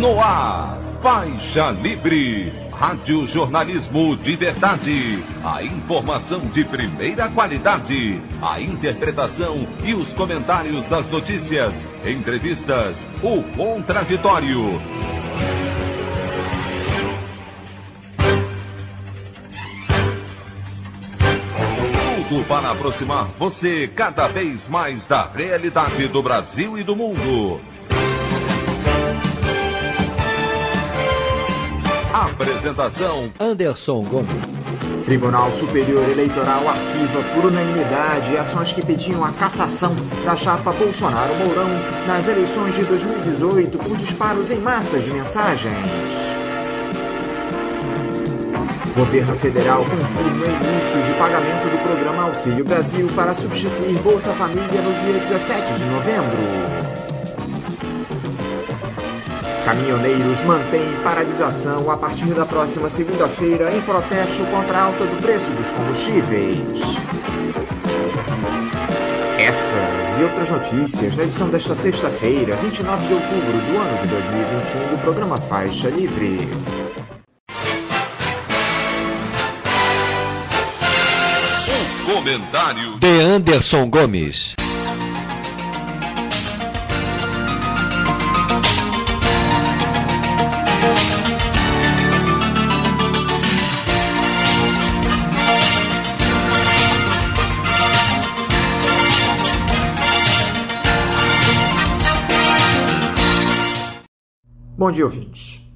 No ar, Faixa Livre, rádio jornalismo de verdade, a informação de primeira qualidade, a interpretação e os comentários das notícias, entrevistas, o contraditório. Tudo para aproximar você cada vez mais da realidade do Brasil e do mundo. Apresentação: Anderson Gomes. Tribunal Superior Eleitoral arquiva por unanimidade ações que pediam a cassação da chapa Bolsonaro-Mourão nas eleições de 2018 por disparos em massas de mensagens. Governo Federal confirma o início de pagamento do programa Auxílio Brasil para substituir Bolsa Família no dia 17 de novembro. Caminhoneiros mantêm paralisação a partir da próxima segunda-feira em protesto contra a alta do preço dos combustíveis. Essas e outras notícias na edição desta sexta-feira, 29 de outubro do ano de 2021, do programa Faixa Livre. Os comentários de Anderson Gomes. Bom dia, ouvintes.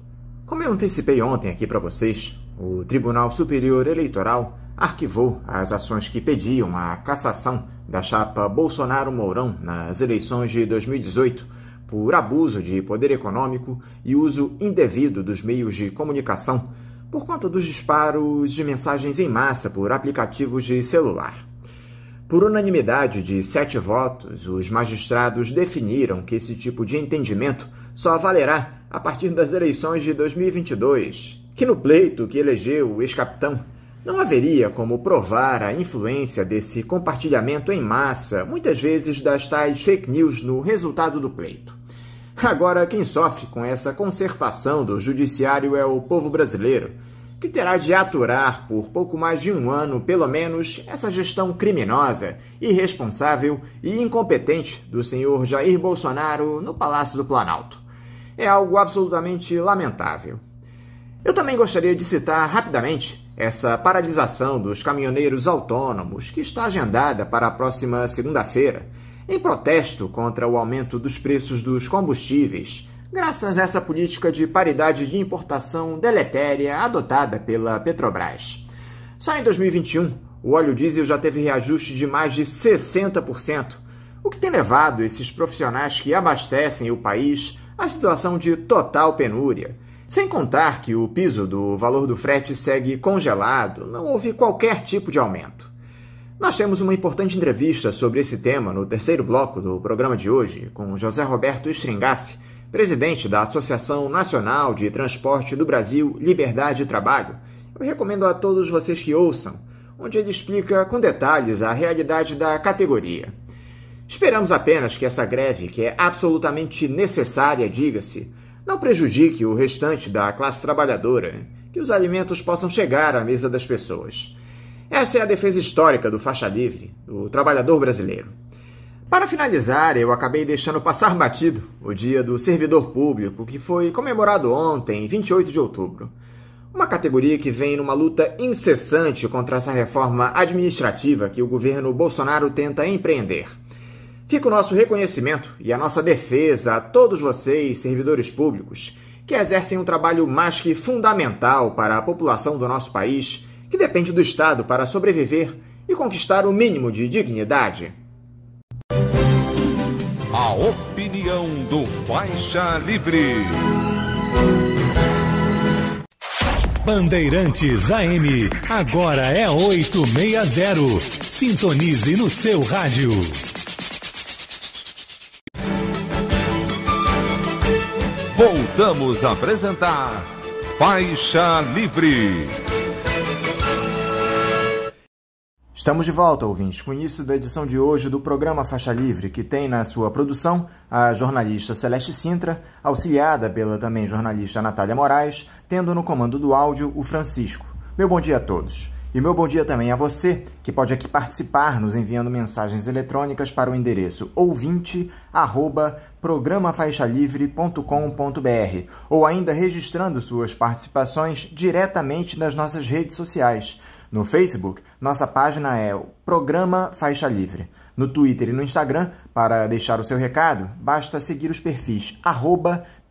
Como eu antecipei ontem aqui para vocês, o Tribunal Superior Eleitoral arquivou as ações que pediam a cassação da chapa Bolsonaro-Mourão nas eleições de 2018 por abuso de poder econômico e uso indevido dos meios de comunicação por conta dos disparos de mensagens em massa por aplicativos de celular. Por unanimidade de 7 votos, os magistrados definiram que esse tipo de entendimento só valerá a partir das eleições de 2022, que no pleito que elegeu o ex-capitão não haveria como provar a influência desse compartilhamento em massa, muitas vezes das tais fake news, no resultado do pleito. Agora, quem sofre com essa concertação do judiciário é o povo brasileiro, que terá de aturar por pouco mais de um ano, pelo menos, essa gestão criminosa, irresponsável e incompetente do senhor Jair Bolsonaro no Palácio do Planalto. É algo absolutamente lamentável. Eu também gostaria de citar rapidamente essa paralisação dos caminhoneiros autônomos que está agendada para a próxima segunda-feira, em protesto contra o aumento dos preços dos combustíveis, graças a essa política de paridade de importação deletéria adotada pela Petrobras. Só em 2021, o óleo diesel já teve reajuste de mais de 60%, o que tem levado esses profissionais que abastecem o país à situação de total penúria. Sem contar que o piso do valor do frete segue congelado, não houve qualquer tipo de aumento. Nós temos uma importante entrevista sobre esse tema no terceiro bloco do programa de hoje, com José Roberto Stringassi, presidente da Associação Nacional de Transporte do Brasil, Liberdade e Trabalho. Eu recomendo a todos vocês que ouçam, onde ele explica com detalhes a realidade da categoria. Esperamos apenas que essa greve, que é absolutamente necessária, diga-se, não prejudique o restante da classe trabalhadora, que os alimentos possam chegar à mesa das pessoas. Essa é a defesa histórica do Faixa Livre, do trabalhador brasileiro. Para finalizar, eu acabei deixando passar batido o Dia do Servidor Público, que foi comemorado ontem, 28 de outubro. Uma categoria que vem numa luta incessante contra essa reforma administrativa que o governo Bolsonaro tenta empreender. Fica o nosso reconhecimento e a nossa defesa a todos vocês, servidores públicos, que exercem um trabalho mais que fundamental para a população do nosso país, que depende do Estado para sobreviver e conquistar o mínimo de dignidade. A opinião do Faixa Livre. Bandeirantes AM, agora é 860. Sintonize no seu rádio. Voltamos a apresentar Faixa Livre. Estamos de volta, ouvintes, com o início da edição de hoje do programa Faixa Livre, que tem na sua produção a jornalista Celeste Sintra, auxiliada pela também jornalista Natália Moraes, tendo no comando do áudio o Francisco. Meu bom dia a todos. E meu bom dia também a você, que pode aqui participar nos enviando mensagens eletrônicas para o endereço ouvinte@programafaixalivre.com.br ou ainda registrando suas participações diretamente nas nossas redes sociais. No Facebook, nossa página é o Programa Faixa Livre. No Twitter e no Instagram, para deixar o seu recado, basta seguir os perfis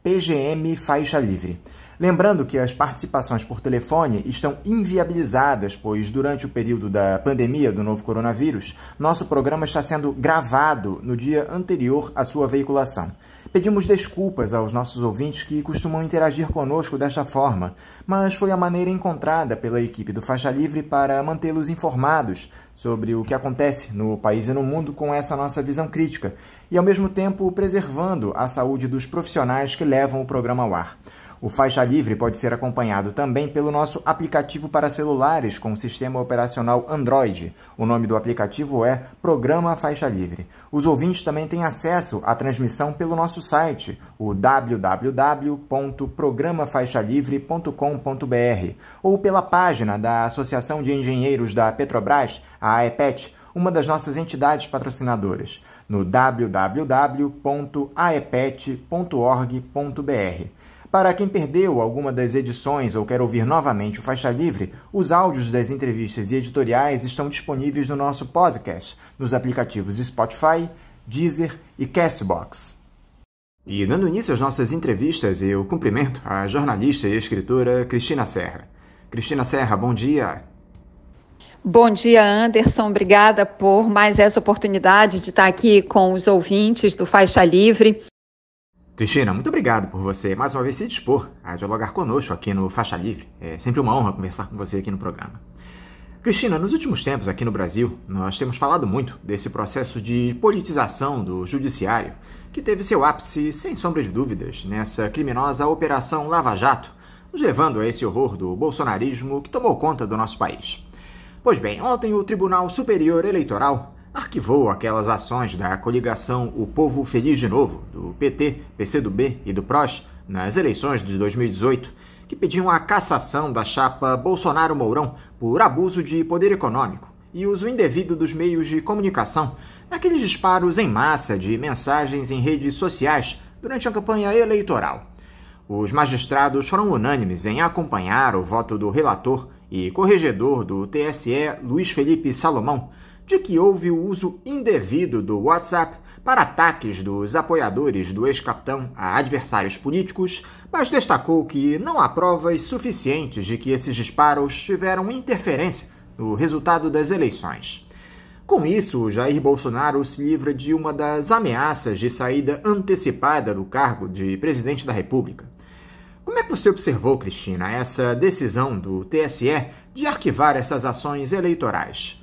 @PGMFaixaLivre. Lembrando que as participações por telefone estão inviabilizadas, pois durante o período da pandemia do novo coronavírus, nosso programa está sendo gravado no dia anterior à sua veiculação. Pedimos desculpas aos nossos ouvintes que costumam interagir conosco desta forma, mas foi a maneira encontrada pela equipe do Faixa Livre para mantê-los informados sobre o que acontece no país e no mundo com essa nossa visão crítica e, ao mesmo tempo, preservando a saúde dos profissionais que levam o programa ao ar. O Faixa Livre pode ser acompanhado também pelo nosso aplicativo para celulares com sistema operacional Android. O nome do aplicativo é Programa Faixa Livre. Os ouvintes também têm acesso à transmissão pelo nosso site, o www.programafaixalivre.com.br, ou pela página da Associação de Engenheiros da Petrobras, a AEPET, uma das nossas entidades patrocinadoras, no www.aepet.org.br. Para quem perdeu alguma das edições ou quer ouvir novamente o Faixa Livre, os áudios das entrevistas e editoriais estão disponíveis no nosso podcast, nos aplicativos Spotify, Deezer e Castbox. E dando início às nossas entrevistas, eu cumprimento a jornalista e escritora Cristina Serra. Cristina Serra, bom dia. Bom dia, Anderson. Obrigada por mais essa oportunidade de estar aqui com os ouvintes do Faixa Livre. Cristina, muito obrigado por você mais uma vez se dispor a dialogar conosco aqui no Faixa Livre. É sempre uma honra conversar com você aqui no programa. Cristina, nos últimos tempos aqui no Brasil, nós temos falado muito desse processo de politização do judiciário, que teve seu ápice, sem sombra de dúvidas, nessa criminosa Operação Lava Jato, nos levando a esse horror do bolsonarismo que tomou conta do nosso país. Pois bem, ontem o Tribunal Superior Eleitoral arquivou aquelas ações da coligação O Povo Feliz de Novo, do PT, PCdoB e do PROS, nas eleições de 2018, que pediam a cassação da chapa Bolsonaro-Mourão por abuso de poder econômico e uso indevido dos meios de comunicação naqueles disparos em massa de mensagens em redes sociais durante a campanha eleitoral. Os magistrados foram unânimes em acompanhar o voto do relator e corregedor do TSE, Luiz Felipe Salomão, de que houve o uso indevido do WhatsApp para ataques dos apoiadores do ex-capitão a adversários políticos, mas destacou que não há provas suficientes de que esses disparos tiveram interferência no resultado das eleições. Com isso, Jair Bolsonaro se livra de uma das ameaças de saída antecipada do cargo de presidente da República. Como é que você observou, Cristina, essa decisão do TSE de arquivar essas ações eleitorais?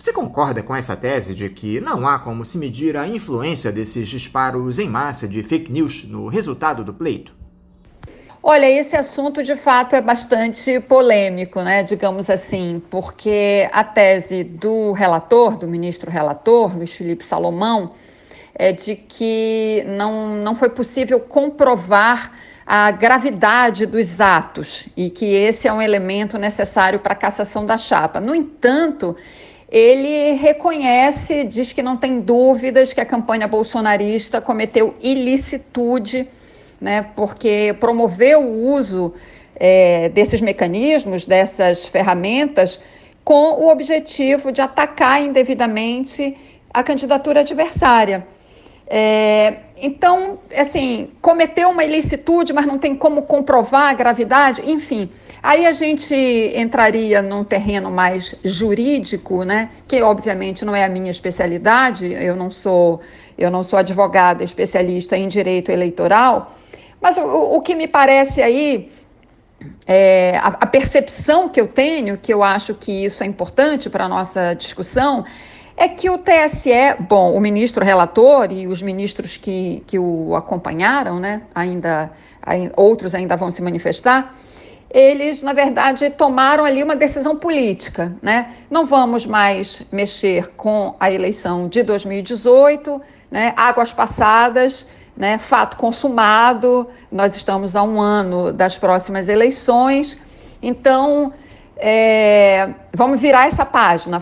Você concorda com essa tese de que não há como se medir a influência desses disparos em massa de fake news no resultado do pleito? Olha, esse assunto de fato é bastante polêmico, né, digamos assim, porque a tese do relator, do ministro relator, Luiz Felipe Salomão, é de que não foi possível comprovar a gravidade dos atos e que esse é um elemento necessário para a cassação da chapa. No entanto, ele reconhece, diz que não tem dúvidas que a campanha bolsonarista cometeu ilicitude, né, porque promoveu o uso desses mecanismos, dessas ferramentas, com o objetivo de atacar indevidamente a candidatura adversária. Então, assim, cometeu uma ilicitude, mas não tem como comprovar a gravidade, enfim. Aí a gente entraria num terreno mais jurídico, né, que obviamente não é a minha especialidade, eu não sou advogada especialista em direito eleitoral, mas o que me parece aí, a percepção que eu tenho, que eu acho que isso é importante para a nossa discussão, é que o TSE, bom, o ministro relator e os ministros que o acompanharam, né, outros ainda vão se manifestar, eles, na verdade, tomaram ali uma decisão política, né? Não vamos mais mexer com a eleição de 2018, né? Águas passadas, né? Fato consumado, nós estamos a 1 ano das próximas eleições, então vamos virar essa página.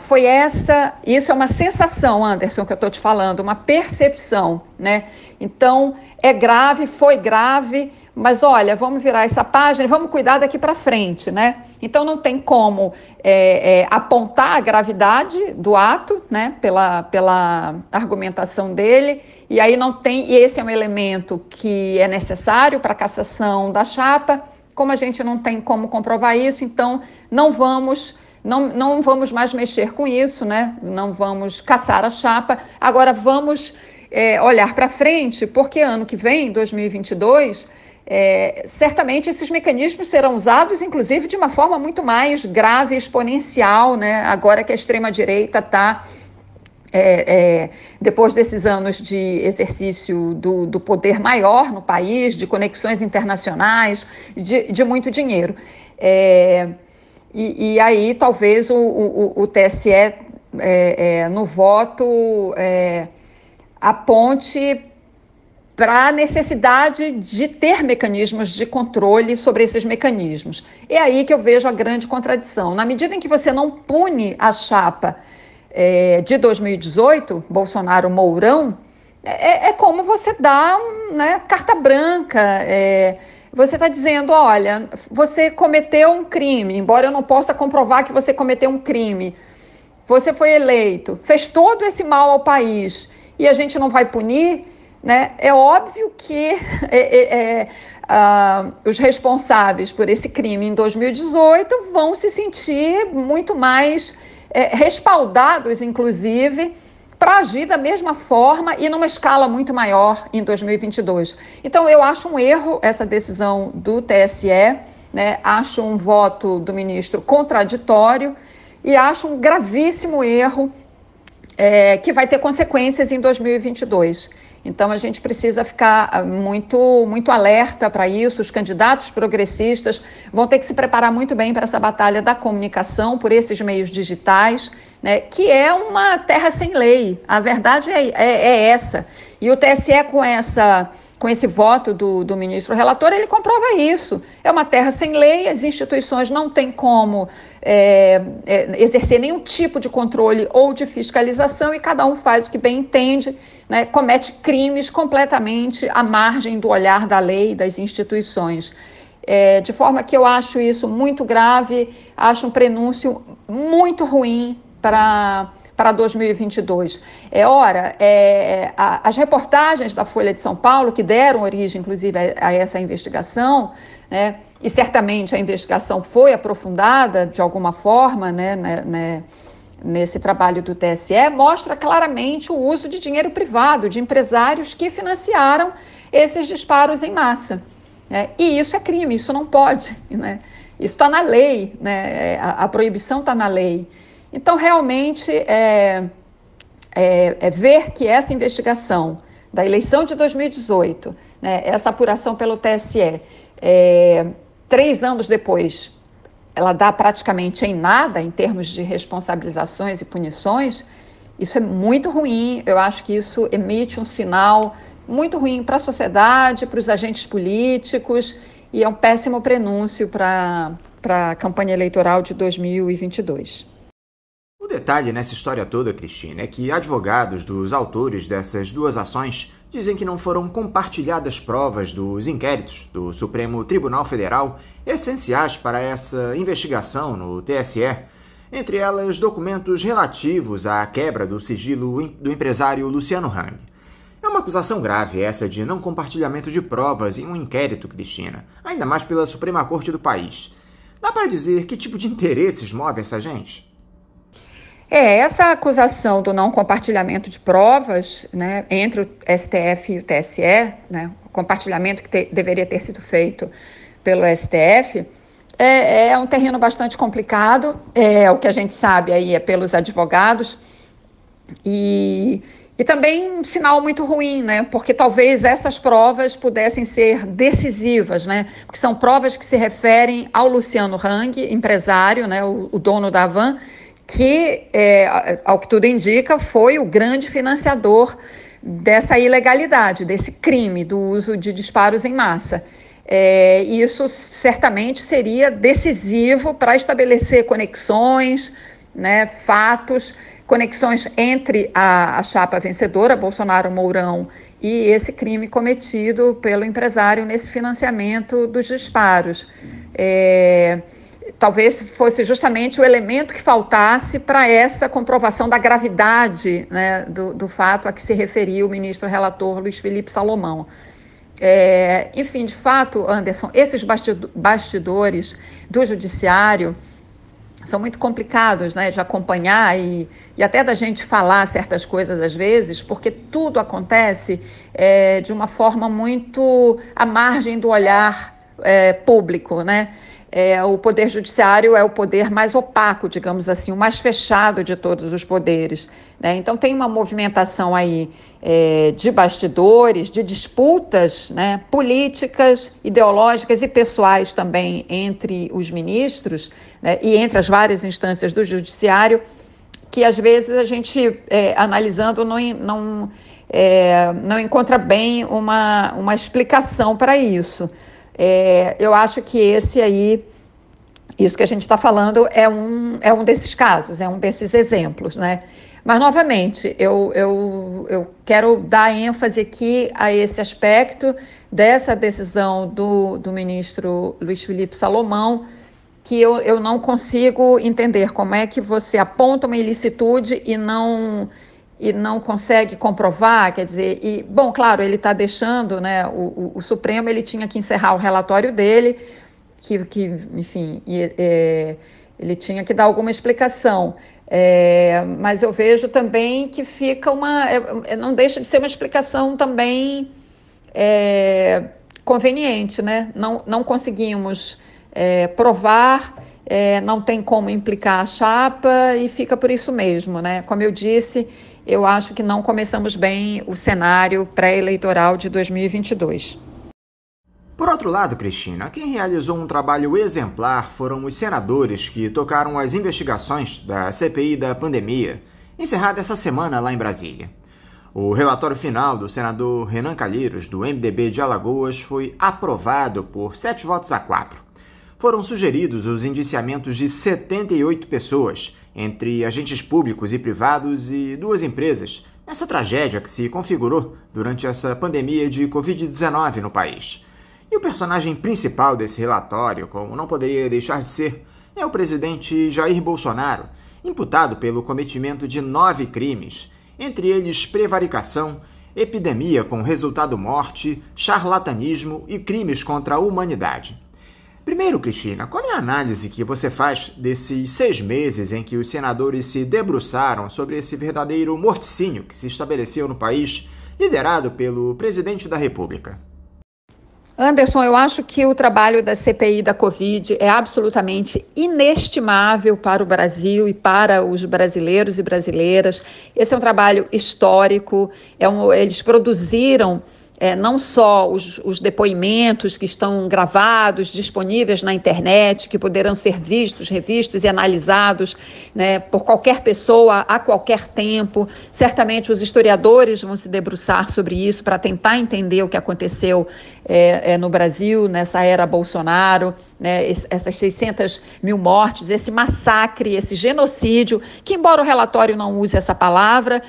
Isso é uma sensação, Anderson, que eu estou te falando, uma percepção, né? Então, é grave, foi grave, mas olha, vamos virar essa página e vamos cuidar daqui para frente, né? Então não tem como apontar a gravidade do ato, né? Pela argumentação dele, e aí não tem, e esse é um elemento que é necessário para a cassação da chapa. Como a gente não tem como comprovar isso, então não vamos mais mexer com isso, né? Não vamos caçar a chapa. Agora vamos olhar para frente, porque ano que vem, 2022, certamente esses mecanismos serão usados, inclusive, de uma forma muito mais grave e exponencial, né? Agora que a extrema-direita está, depois desses anos de exercício do poder maior no país, de conexões internacionais, de muito dinheiro. E aí talvez o TSE, no voto, aponte para a necessidade de ter mecanismos de controle sobre esses mecanismos. É aí que eu vejo a grande contradição. Na medida em que você não pune a chapa de 2018, Bolsonaro-Mourão, é como você dá carta branca. Você está dizendo, olha, você cometeu um crime, embora eu não possa comprovar que você cometeu um crime. Você foi eleito, fez todo esse mal ao país e a gente não vai punir, né? É óbvio que os responsáveis por esse crime em 2018 vão se sentir muito mais respaldados, inclusive, para agir da mesma forma e numa escala muito maior em 2022. Então, eu acho um erro essa decisão do TSE, né? Acho um voto do ministro contraditório e acho um gravíssimo erro que vai ter consequências em 2022. Então, a gente precisa ficar muito alerta para isso. Os candidatos progressistas vão ter que se preparar muito bem para essa batalha da comunicação por esses meios digitais, né, que é uma terra sem lei. A verdade é essa. E o TSE, com esse voto do ministro relator, ele comprova isso. É uma terra sem lei, as instituições não têm como exercer nenhum tipo de controle ou de fiscalização e cada um faz o que bem entende, né, comete crimes completamente à margem do olhar da lei e das instituições. De forma que eu acho isso muito grave, acho um prenúncio muito ruim para 2022. As reportagens da Folha de São Paulo, que deram origem, inclusive, a essa investigação, né, e certamente a investigação foi aprofundada de alguma forma, né, nesse trabalho do TSE, mostra claramente o uso de dinheiro privado, de empresários que financiaram esses disparos em massa. Né? E isso é crime, isso não pode. Né? Isso está na lei, né? A proibição está na lei. Então, realmente, ver que essa investigação da eleição de 2018, né, essa apuração pelo TSE, 3 anos depois, ela dá praticamente em nada em termos de responsabilizações e punições, isso é muito ruim. Eu acho que isso emite um sinal muito ruim para a sociedade, para os agentes políticos, e é um péssimo prenúncio para a campanha eleitoral de 2022. O detalhe nessa história toda, Cristina, é que advogados dos autores dessas 2 ações dizem que não foram compartilhadas provas dos inquéritos do Supremo Tribunal Federal essenciais para essa investigação no TSE, entre elas documentos relativos à quebra do sigilo do empresário Luciano Hang. É uma acusação grave essa de não compartilhamento de provas em um inquérito, Cristina, ainda mais pela Suprema Corte do país. Dá para dizer que tipo de interesses move essa gente? Essa acusação do não compartilhamento de provas, né, entre o STF e o TSE, né, o compartilhamento que deveria ter sido feito pelo STF, é um terreno bastante complicado. O que a gente sabe aí é pelos advogados, e E também um sinal muito ruim, né? Porque talvez essas provas pudessem ser decisivas, né? Porque são provas que se referem ao Luciano Hang, empresário, né? O dono da Havan, que, ao que tudo indica, foi o grande financiador dessa ilegalidade, desse crime do uso de disparos em massa. Isso certamente seria decisivo para estabelecer conexões, né, fatos, conexões entre a chapa vencedora, Bolsonaro-Mourão, e esse crime cometido pelo empresário nesse financiamento dos disparos. Talvez fosse justamente o elemento que faltasse para essa comprovação da gravidade, né, do fato a que se referiu o ministro relator Luiz Felipe Salomão. Enfim, de fato, Anderson, esses bastidores do judiciário são muito complicados, né, de acompanhar e até da gente falar certas coisas às vezes, porque tudo acontece de uma forma muito à margem do olhar público, né? O poder judiciário é o poder mais opaco, digamos assim, o mais fechado de todos os poderes, né? Então tem uma movimentação aí de bastidores, de disputas, né, políticas, ideológicas e pessoais também entre os ministros, né, e entre as várias instâncias do judiciário, que às vezes a gente, analisando, não encontra bem uma explicação para isso. Eu acho que isso que a gente está falando é um desses casos, é um desses exemplos, né? Mas, novamente, eu quero dar ênfase aqui a esse aspecto dessa decisão do ministro Luiz Felipe Salomão, que eu não consigo entender como é que você aponta uma ilicitude e não consegue comprovar, quer dizer, bom, claro, ele está deixando, né, o Supremo, ele tinha que encerrar o relatório dele, enfim, ele tinha que dar alguma explicação, mas eu vejo também que fica não deixa de ser uma explicação também conveniente, né? Não conseguimos provar, não tem como implicar a chapa e fica por isso mesmo, né? Como eu disse, eu acho que não começamos bem o cenário pré-eleitoral de 2022. Por outro lado, Cristina, quem realizou um trabalho exemplar foram os senadores que tocaram as investigações da CPI da pandemia, encerrada essa semana lá em Brasília. O relatório final do senador Renan Calheiros, do MDB de Alagoas, foi aprovado por 7 votos a 4. Foram sugeridos os indiciamentos de 78 pessoas, entre agentes públicos e privados e 2 empresas, nessa tragédia que se configurou durante essa pandemia de Covid-19 no país. E o personagem principal desse relatório, como não poderia deixar de ser, é o presidente Jair Bolsonaro, imputado pelo cometimento de 9 crimes, entre eles prevaricação, epidemia com resultado morte, charlatanismo e crimes contra a humanidade. Primeiro, Cristina, qual é a análise que você faz desses 6 meses em que os senadores se debruçaram sobre esse verdadeiro morticínio que se estabeleceu no país, liderado pelo presidente da República? Anderson, eu acho que o trabalho da CPI da Covid é absolutamente inestimável para o Brasil e para os brasileiros e brasileiras. Esse é um trabalho histórico, eles produziram não só os depoimentos que estão gravados, disponíveis na internet, que poderão ser vistos, revistos e analisados, né, por qualquer pessoa a qualquer tempo. Certamente os historiadores vão se debruçar sobre isso para tentar entender o que aconteceu no Brasil, nessa era Bolsonaro, né, essas 600 mil mortes, esse massacre, esse genocídio, que embora o relatório não use essa palavra,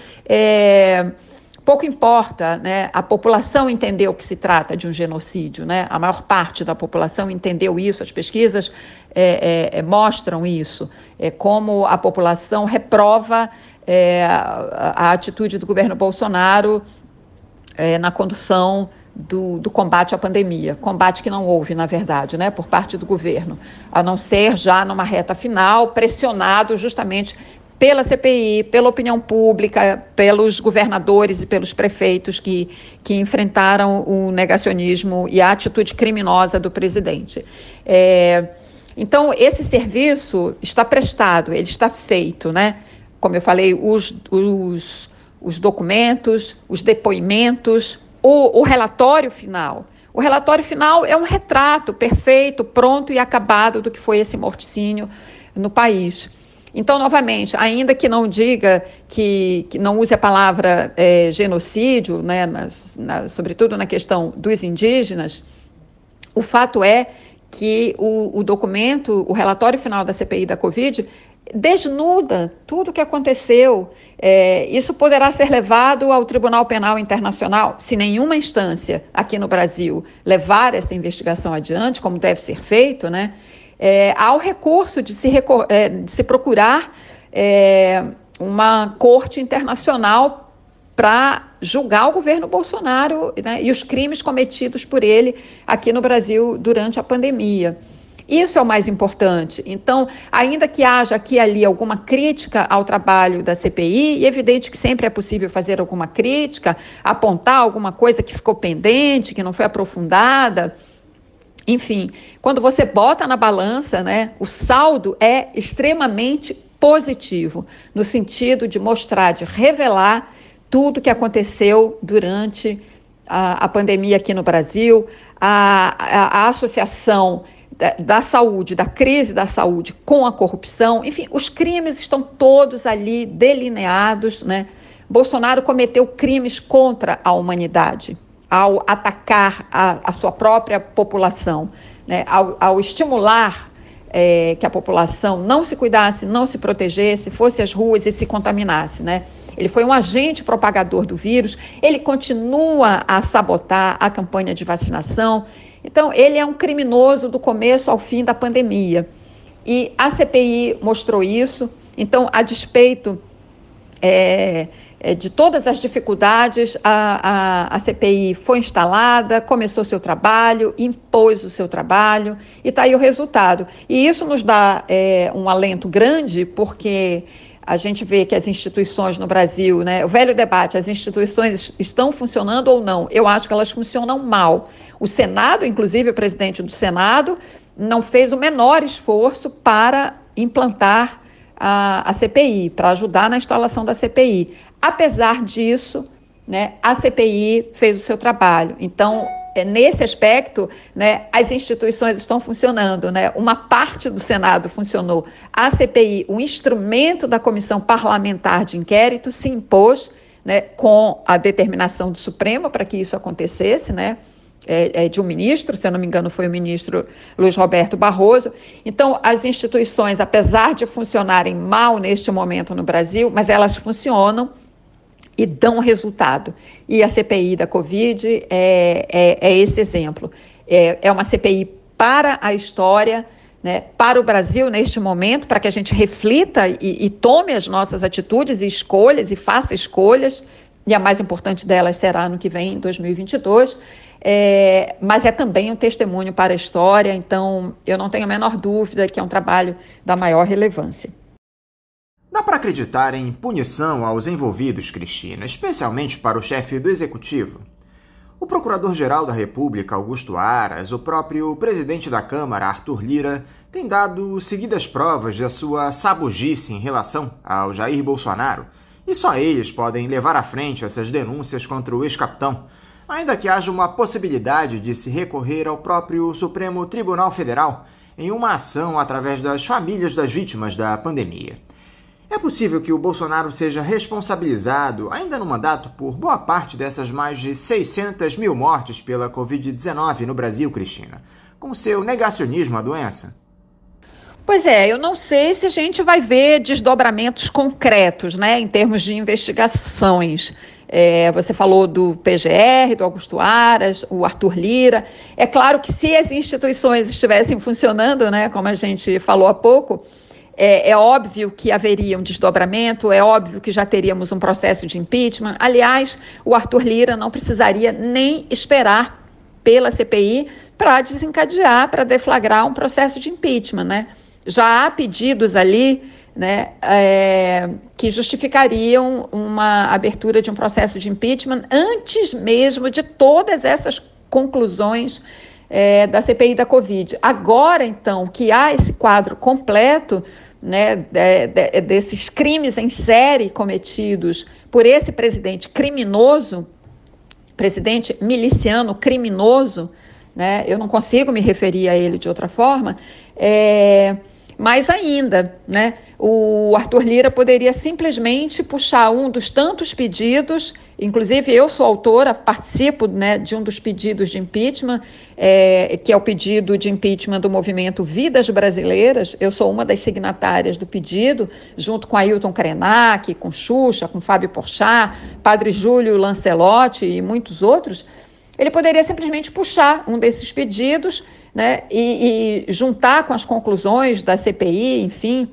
pouco importa, né? A população entendeu que se trata de um genocídio, né? A maior parte da população entendeu isso, as pesquisas mostram isso, como a população reprova a atitude do governo Bolsonaro na condução do combate à pandemia, combate que não houve, na verdade, né, por parte do governo, a não ser já numa reta final, pressionado justamente pela CPI, pela opinião pública, pelos governadores e pelos prefeitos que enfrentaram o negacionismo e a atitude criminosa do presidente. Então, esse serviço está prestado, ele está feito, né? Como eu falei, os os documentos, os depoimentos, o relatório final. O relatório final é um retrato perfeito, pronto e acabado do que foi esse morticínio no país. Então, novamente, ainda que não diga, que não use a palavra genocídio, né, sobretudo na questão dos indígenas, o fato é que o documento, o relatório final da CPI da Covid, desnuda tudo o que aconteceu. Isso poderá ser levado ao Tribunal Penal Internacional, se nenhuma instância aqui no Brasil levar essa investigação adiante, como deve ser feito, né? Há o recurso de se procurar uma corte internacional para julgar o governo Bolsonaro, né, e os crimes cometidos por ele aqui no Brasil durante a pandemia. Isso é o mais importante. Então, ainda que haja aqui e ali alguma crítica ao trabalho da CPI, e é evidente que sempre é possível fazer alguma crítica, apontar alguma coisa que ficou pendente, que não foi aprofundada. Enfim, quando você bota na balança, né, o saldo é extremamente positivo, no sentido de mostrar, de revelar tudo que aconteceu durante a pandemia aqui no Brasil, a associação da saúde, da crise da saúde com a corrupção, enfim, os crimes estão todos ali delineados, né? Bolsonaro cometeu crimes contra a humanidade ao atacar a sua própria população, né? Ao estimular que a população não se cuidasse, não se protegesse, fosse às ruas e se contaminasse, né? Ele foi um agente propagador do vírus, ele continua a sabotar a campanha de vacinação. Então, ele é um criminoso do começo ao fim da pandemia. E a CPI mostrou isso. Então, a despeito de todas as dificuldades, a CPI foi instalada, começou seu trabalho, impôs o seu trabalho e está aí o resultado. E isso nos dá um alento grande, porque a gente vê que as instituições no Brasil, né, o velho debate, as instituições estão funcionando ou não? Eu acho que elas funcionam mal. O Senado, inclusive o presidente do Senado, não fez o menor esforço para implantar a CPI, para ajudar na instalação da CPI. Apesar disso, né, a CPI fez o seu trabalho. Então, nesse aspecto, né, as instituições estão funcionando, né? Uma parte do Senado funcionou. A CPI, o instrumento da Comissão Parlamentar de Inquérito, se impôs, né, com a determinação do Supremo para que isso acontecesse, né? De um ministro, se eu não me engano, foi o ministro Luiz Roberto Barroso. Então, as instituições, apesar de funcionarem mal neste momento no Brasil, mas elas funcionam e dão resultado. E a CPI da Covid é esse exemplo. É uma CPI para a história, né, para o Brasil neste momento, para que a gente reflita e tome as nossas atitudes e escolhas, e faça escolhas, e a mais importante delas será ano que vem, em 2022, mas é também um testemunho para a história, então eu não tenho a menor dúvida que é um trabalho da maior relevância. Dá para acreditar em punição aos envolvidos, Cristina, especialmente para o chefe do Executivo? O Procurador-Geral da República, Augusto Aras, o próprio presidente da Câmara, Arthur Lira, têm dado seguidas provas de sua sabugice em relação ao Jair Bolsonaro, e só eles podem levar à frente essas denúncias contra o ex-capitão, ainda que haja uma possibilidade de se recorrer ao próprio Supremo Tribunal Federal em uma ação através das famílias das vítimas da pandemia. É possível que o Bolsonaro seja responsabilizado, ainda no mandato, por boa parte dessas mais de 600 mil mortes pela Covid-19 no Brasil, Cristina, com seu negacionismo à doença? Pois é, eu não sei se a gente vai ver desdobramentos concretos, né, em termos de investigações. Você falou do PGR, do Augusto Aras, o Arthur Lira. É claro que se as instituições estivessem funcionando, né, como a gente falou há pouco, é óbvio que haveria um desdobramento, é óbvio que já teríamos um processo de impeachment. Aliás, o Arthur Lira não precisaria nem esperar pela CPI para desencadear, para deflagrar um processo de impeachment, né? Já há pedidos ali, né, que justificariam uma abertura de um processo de impeachment antes mesmo de todas essas conclusões da CPI da Covid. Agora, então, que há esse quadro completo, né, desses crimes em série cometidos por esse presidente criminoso, presidente miliciano criminoso, né? Eu não consigo me referir a ele de outra forma, mas ainda, né, o Arthur Lira poderia simplesmente puxar um dos tantos pedidos, inclusive eu sou autora, participo, né, de um dos pedidos de impeachment, que é o pedido de impeachment do movimento Vidas Brasileiras. Eu sou uma das signatárias do pedido, junto com Ailton Krenak, com Xuxa, com Fábio Porchat, Padre Júlio Lancelotti e muitos outros. Ele poderia simplesmente puxar um desses pedidos, né, e juntar com as conclusões da CPI, enfim,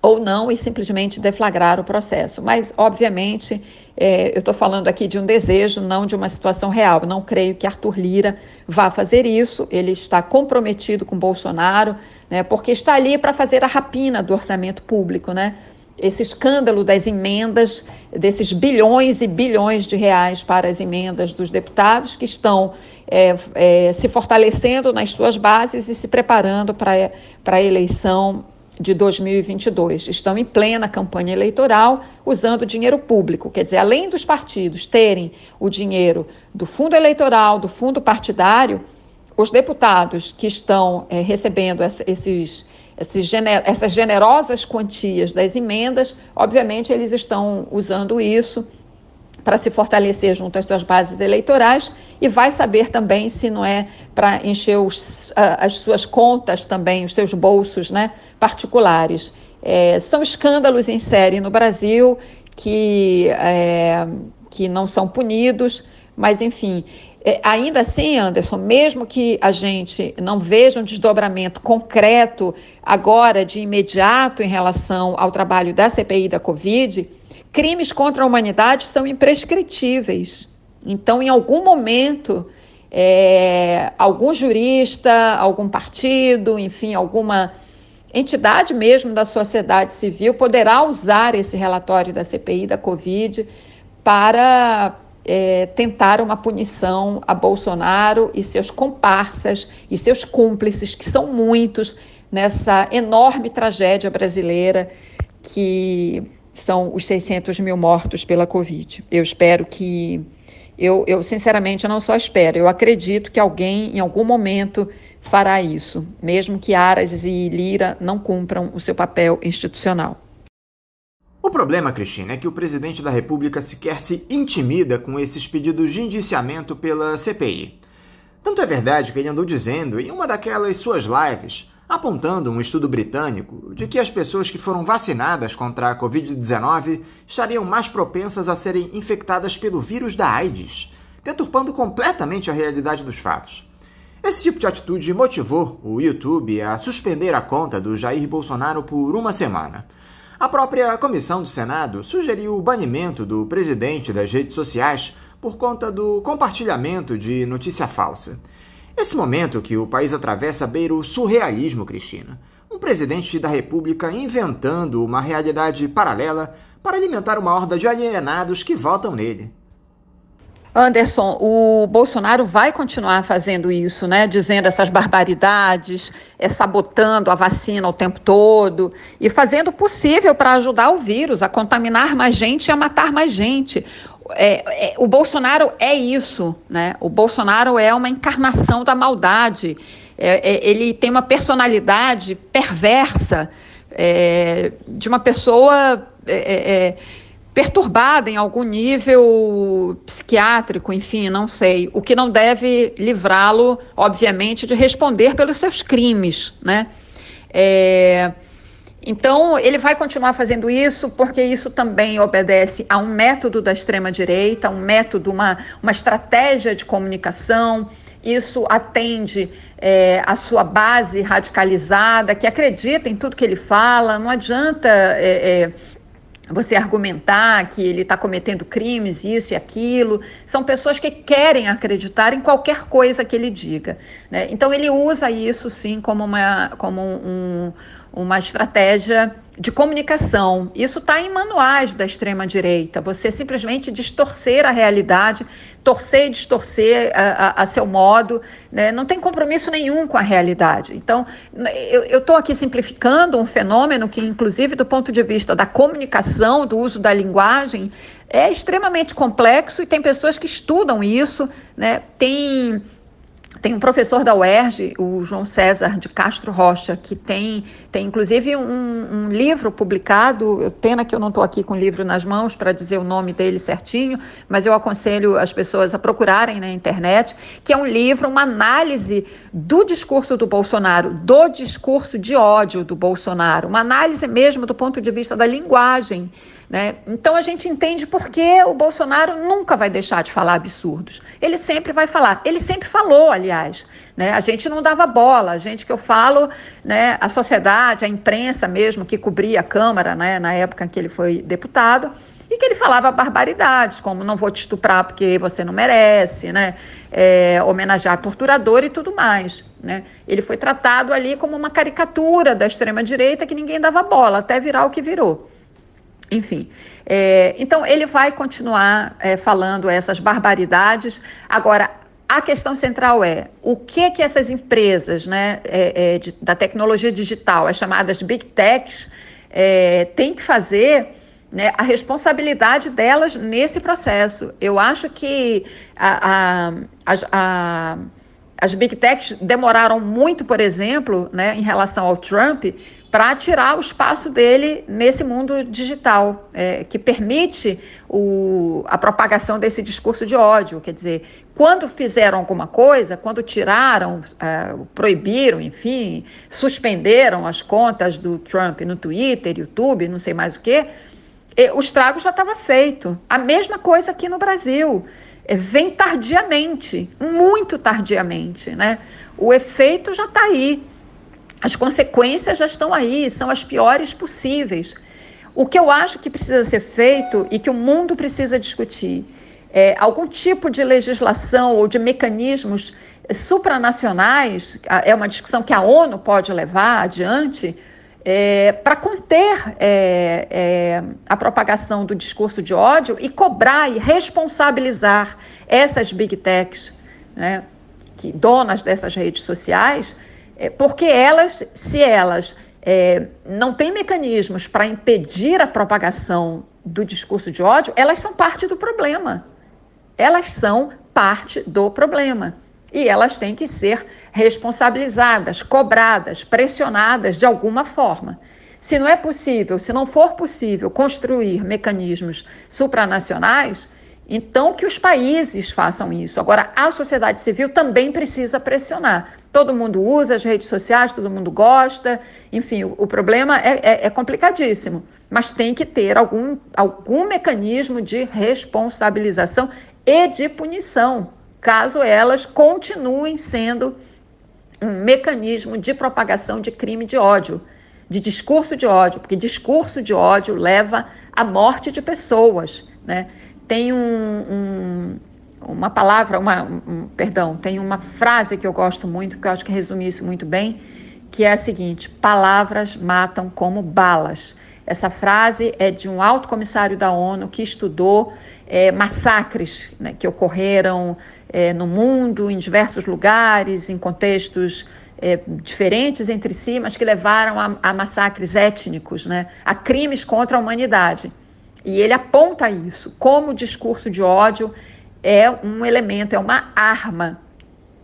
ou não, e simplesmente deflagrar o processo. Mas, obviamente, eu estou falando aqui de um desejo, não de uma situação real. Não creio que Arthur Lira vá fazer isso. Ele está comprometido com Bolsonaro, né, porque está ali para fazer a rapina do orçamento público, né? Esse escândalo das emendas, desses bilhões e bilhões de reais para as emendas dos deputados que estão se fortalecendo nas suas bases e se preparando para a eleição de 2022. Estão em plena campanha eleitoral usando dinheiro público. Quer dizer, além dos partidos terem o dinheiro do fundo eleitoral, do fundo partidário, os deputados que estão recebendo essas generosas quantias das emendas, obviamente eles estão usando isso para se fortalecer junto às suas bases eleitorais e vai saber também se não é para encher as suas contas também, os seus bolsos, né, particulares. São escândalos em série no Brasil que não são punidos, mas enfim... ainda assim, Anderson, mesmo que a gente não veja um desdobramento concreto agora, de imediato, em relação ao trabalho da CPI da Covid, crimes contra a humanidade são imprescritíveis. Então, em algum momento, algum jurista, algum partido, enfim, alguma entidade mesmo da sociedade civil poderá usar esse relatório da CPI da Covid para... tentar uma punição a Bolsonaro e seus comparsas e seus cúmplices, que são muitos, nessa enorme tragédia brasileira que são os 600 mil mortos pela Covid. Eu espero que... Eu sinceramente, não só espero, eu acredito que alguém, em algum momento, fará isso, mesmo que Aras e Lira não cumpram o seu papel institucional. O problema, Cristina, é que o presidente da República sequer se intimida com esses pedidos de indiciamento pela CPI. Tanto é verdade que ele andou dizendo, em uma daquelas suas lives, apontando um estudo britânico de que as pessoas que foram vacinadas contra a Covid-19 estariam mais propensas a serem infectadas pelo vírus da AIDS, deturpando completamente a realidade dos fatos. Esse tipo de atitude motivou o YouTube a suspender a conta do Jair Bolsonaro por uma semana. A própria comissão do Senado sugeriu o banimento do presidente das redes sociais por conta do compartilhamento de notícia falsa. Esse momento que o país atravessa beira o surrealismo, Cristina. Um presidente da República inventando uma realidade paralela para alimentar uma horda de alienados que votam nele. Anderson, o Bolsonaro vai continuar fazendo isso, né? Dizendo essas barbaridades, sabotando a vacina o tempo todo e fazendo o possível para ajudar o vírus a contaminar mais gente e a matar mais gente. O Bolsonaro é isso, né? O Bolsonaro é uma encarnação da maldade. Ele tem uma personalidade perversa, de uma pessoa... perturbada em algum nível psiquiátrico, enfim, não sei, o que não deve livrá-lo, obviamente, de responder pelos seus crimes, né? Então, ele vai continuar fazendo isso porque isso também obedece a um método da extrema-direita, um método, uma estratégia de comunicação. Isso atende a sua base radicalizada, que acredita em tudo que ele fala. Não adianta... você argumentar que ele está cometendo crimes, isso e aquilo. São pessoas que querem acreditar em qualquer coisa que ele diga, né? Então, ele usa isso, sim, como uma estratégia de comunicação. Isso está em manuais da extrema-direita. Você simplesmente distorcer a realidade, torcer e distorcer a seu modo, né? Não tem compromisso nenhum com a realidade. Então, eu estou aqui simplificando um fenômeno que, inclusive, do ponto de vista da comunicação, do uso da linguagem, é extremamente complexo e tem pessoas que estudam isso, né? Tem um professor da UERJ, o João César de Castro Rocha, que tem inclusive um livro publicado, pena que eu não estou aqui com o livro nas mãos para dizer o nome dele certinho, mas eu aconselho as pessoas a procurarem na internet, que é um livro, uma análise do discurso do Bolsonaro, do discurso de ódio do Bolsonaro, uma análise mesmo do ponto de vista da linguagem, né? Então a gente entende por que o Bolsonaro nunca vai deixar de falar absurdos. Ele sempre vai falar. Ele sempre falou, aliás, né? A gente não dava bola. A gente que eu falo, né? A sociedade, a imprensa mesmo, que cobria a Câmara, né? Na época em que ele foi deputado, e que ele falava barbaridades, como não vou te estuprar porque você não merece, né? Homenagear torturador e tudo mais, né? Ele foi tratado ali como uma caricatura da extrema-direita que ninguém dava bola, até virar o que virou. Enfim, então ele vai continuar falando essas barbaridades. Agora, a questão central é o que essas empresas, né, da tecnologia digital, as chamadas Big Techs, têm que fazer, né, a responsabilidade delas nesse processo. Eu acho que as Big Techs demoraram muito, por exemplo, né, em relação ao Trump, para tirar o espaço dele nesse mundo digital, que permite a propagação desse discurso de ódio. Quer dizer, quando fizeram alguma coisa, quando tiraram, proibiram, enfim, suspenderam as contas do Trump no Twitter, YouTube, não sei mais o quê, o estrago já estava feito. A mesma coisa aqui no Brasil. Vem tardiamente, muito tardiamente, né? O efeito já está aí. As consequências já estão aí, são as piores possíveis. O que eu acho que precisa ser feito e que o mundo precisa discutir é algum tipo de legislação ou de mecanismos supranacionais, é uma discussão que a ONU pode levar adiante, para conter a propagação do discurso de ódio e cobrar e responsabilizar essas Big Techs, né, donas dessas redes sociais, porque se elas não têm mecanismos para impedir a propagação do discurso de ódio, elas são parte do problema. Elas são parte do problema. E elas têm que ser responsabilizadas, cobradas, pressionadas de alguma forma. Se não é possível, se não for possível construir mecanismos supranacionais, então que os países façam isso. Agora, a sociedade civil também precisa pressionar. Todo mundo usa as redes sociais, todo mundo gosta, enfim, o problema é complicadíssimo, mas tem que ter algum mecanismo de responsabilização e de punição, caso elas continuem sendo um mecanismo de propagação de crime de ódio, de discurso de ódio, porque discurso de ódio leva à morte de pessoas, né? Tem uma palavra, tem uma frase que eu gosto muito, porque eu acho que resume isso muito bem, que é a seguinte: palavras matam como balas. Essa frase é de um alto comissário da ONU que estudou massacres, né, que ocorreram no mundo, em diversos lugares, em contextos diferentes entre si, mas que levaram a massacres étnicos, né, a crimes contra a humanidade. E ele aponta isso, como o discurso de ódio é um elemento, é uma arma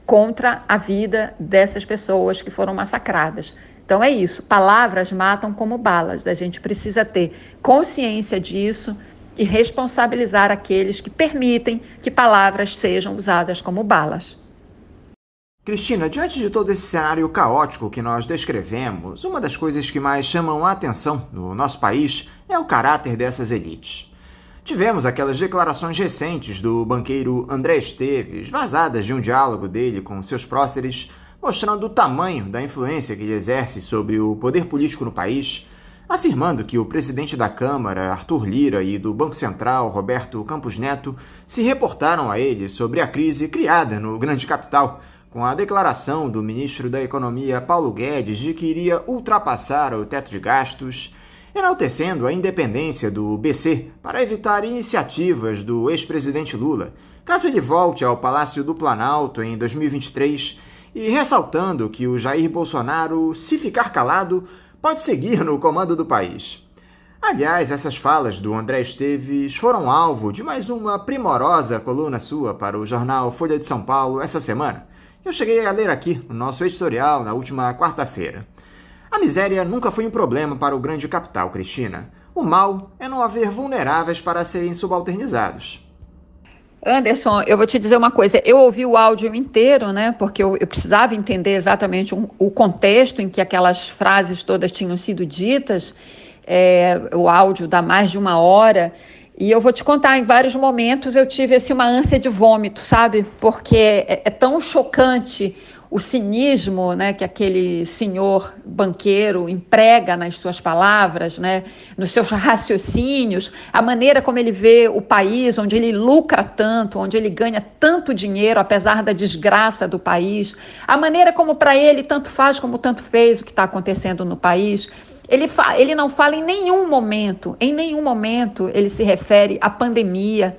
contra a vida dessas pessoas que foram massacradas. Então é isso, palavras matam como balas. A gente precisa ter consciência disso e responsabilizar aqueles que permitem que palavras sejam usadas como balas. Cristina, diante de todo esse cenário caótico que nós descrevemos, uma das coisas que mais chamam a atenção no nosso país é o caráter dessas elites. Tivemos aquelas declarações recentes do banqueiro André Esteves, vazadas de um diálogo dele com seus próceres, mostrando o tamanho da influência que ele exerce sobre o poder político no país, afirmando que o presidente da Câmara, Arthur Lira, e do Banco Central, Roberto Campos Neto, se reportaram a ele sobre a crise criada no grande capital, com a declaração do ministro da Economia, Paulo Guedes, de que iria ultrapassar o teto de gastos, enaltecendo a independência do BC para evitar iniciativas do ex-presidente Lula, caso ele volte ao Palácio do Planalto em 2023, e ressaltando que o Jair Bolsonaro, se ficar calado, pode seguir no comando do país. Aliás, essas falas do André Esteves foram alvo de mais uma primorosa coluna sua para o jornal Folha de São Paulo essa semana. Eu cheguei a ler aqui no nosso editorial na última quarta-feira. A miséria nunca foi um problema para o grande capital, Cristina. O mal é não haver vulneráveis para serem subalternizados. Anderson, eu vou te dizer uma coisa, eu ouvi o áudio inteiro, né, porque eu precisava entender exatamente o contexto em que aquelas frases todas tinham sido ditas. O áudio dá mais de 1 hora, e eu vou te contar, em vários momentos eu tive assim, uma ânsia de vômito, sabe? Porque é tão chocante o cinismo, né, que aquele senhor banqueiro emprega nas suas palavras, né, nos seus raciocínios, a maneira como ele vê o país, onde ele lucra tanto, onde ele ganha tanto dinheiro, apesar da desgraça do país, a maneira como para ele tanto faz como tanto fez o que está acontecendo no país. Ele não fala em nenhum momento ele se refere à pandemia,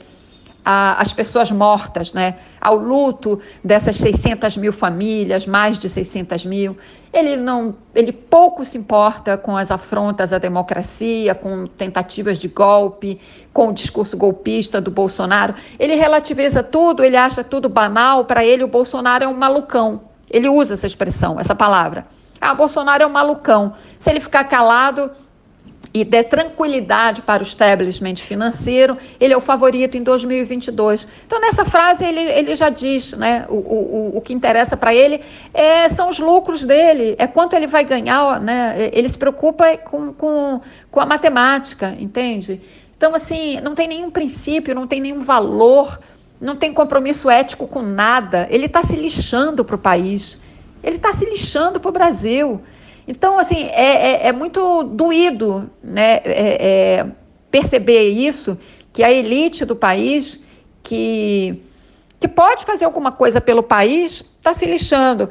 às pessoas mortas, né? Ao luto dessas 600 mil famílias, mais de 600 mil. Ele pouco se importa com as afrontas à democracia, com tentativas de golpe, com o discurso golpista do Bolsonaro. Ele relativiza tudo, ele acha tudo banal. Para ele, o Bolsonaro é um malucão. Ele usa essa expressão, essa palavra. Bolsonaro é um malucão. Se ele ficar calado e der tranquilidade para o establishment financeiro, ele é o favorito em 2022. Então, nessa frase, ele já diz, né, o que interessa para ele são os lucros dele, é quanto ele vai ganhar, né? Ele se preocupa com a matemática, entende? Então, assim, não tem nenhum princípio, não tem nenhum valor, não tem compromisso ético com nada. Ele está se lixando para o país, ele está se lixando para o Brasil. Então, assim, é muito doído, né, perceber isso, que a elite do país, que pode fazer alguma coisa pelo país, está se lixando.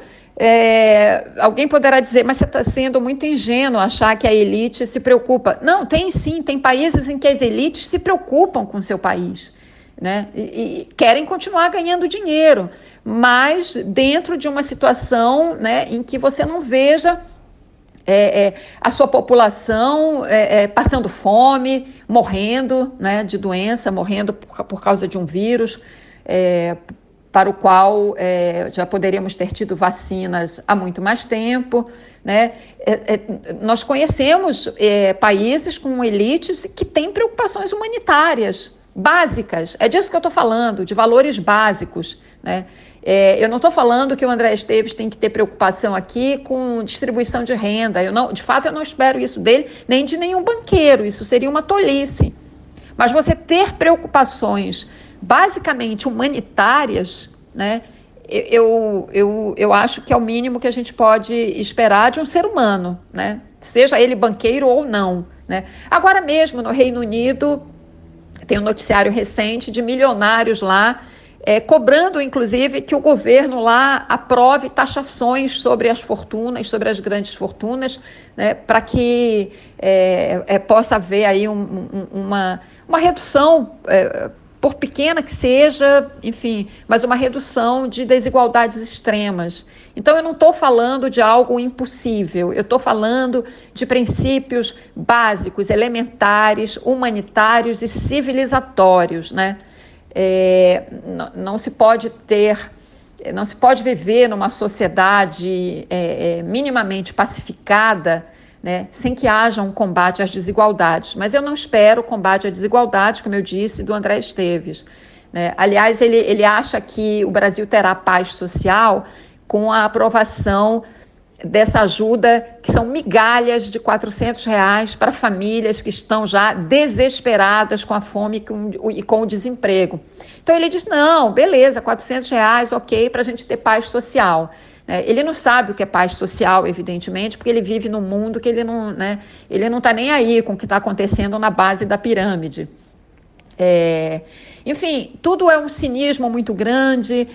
Alguém poderá dizer, mas você está sendo muito ingênuo achar que a elite se preocupa. Não, tem sim, tem países em que as elites se preocupam com o seu país, né, e querem continuar ganhando dinheiro, mas dentro de uma situação, né, em que você não veja a sua população passando fome, morrendo, né, de doença, morrendo por causa de um vírus para o qual já poderíamos ter tido vacinas há muito mais tempo, né? Nós conhecemos países com elites que têm preocupações humanitárias básicas, é disso que eu estou falando, de valores básicos, né? Eu não estou falando que o André Esteves tem que ter preocupação aqui com distribuição de renda. De fato, eu não espero isso dele, nem de nenhum banqueiro. Isso seria uma tolice. Mas você ter preocupações basicamente humanitárias, né, eu acho que é o mínimo que a gente pode esperar de um ser humano, né, seja ele banqueiro ou não, né. Agora mesmo, no Reino Unido, tem um noticiário recente de milionários lá, cobrando, inclusive, que o governo lá aprove taxações sobre as fortunas, sobre as grandes fortunas, né, para que possa haver aí uma redução, por pequena que seja, enfim, mas uma redução de desigualdades extremas. Então, eu não estou falando de algo impossível, eu estou falando de princípios básicos, elementares, humanitários e civilizatórios, né? Não se pode viver numa sociedade minimamente pacificada, né, sem que haja um combate às desigualdades. Mas eu não espero o combate à desigualdade, como eu disse, do André Esteves, né? Aliás, ele acha que o Brasil terá paz social com a aprovação dessa ajuda, que são migalhas de R$400 para famílias que estão já desesperadas com a fome e com o desemprego. Então ele diz, não, beleza, R$400, ok, para a gente ter paz social. Ele não sabe o que é paz social, evidentemente, porque ele vive num mundo que ele não está nem aí com o que está acontecendo na base da pirâmide. Enfim, tudo é um cinismo muito grande,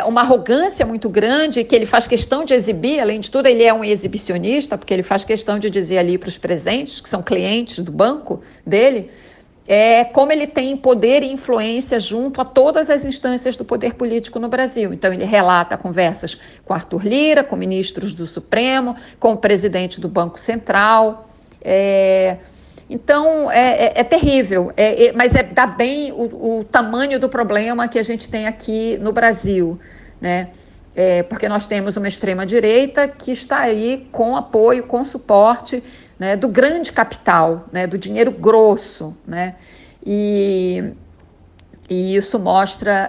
uma arrogância muito grande, que ele faz questão de exibir. Além de tudo, ele é um exibicionista, porque ele faz questão de dizer ali para os presentes, que são clientes do banco dele, como ele tem poder e influência junto a todas as instâncias do poder político no Brasil. Então, ele relata conversas com Arthur Lira, com ministros do Supremo, com o presidente do Banco Central, Então, é terrível, mas dá bem o tamanho do problema que a gente tem aqui no Brasil, né? Porque nós temos uma extrema-direita que está aí com apoio, com suporte, né, do grande capital, né, do dinheiro grosso, né? E isso mostra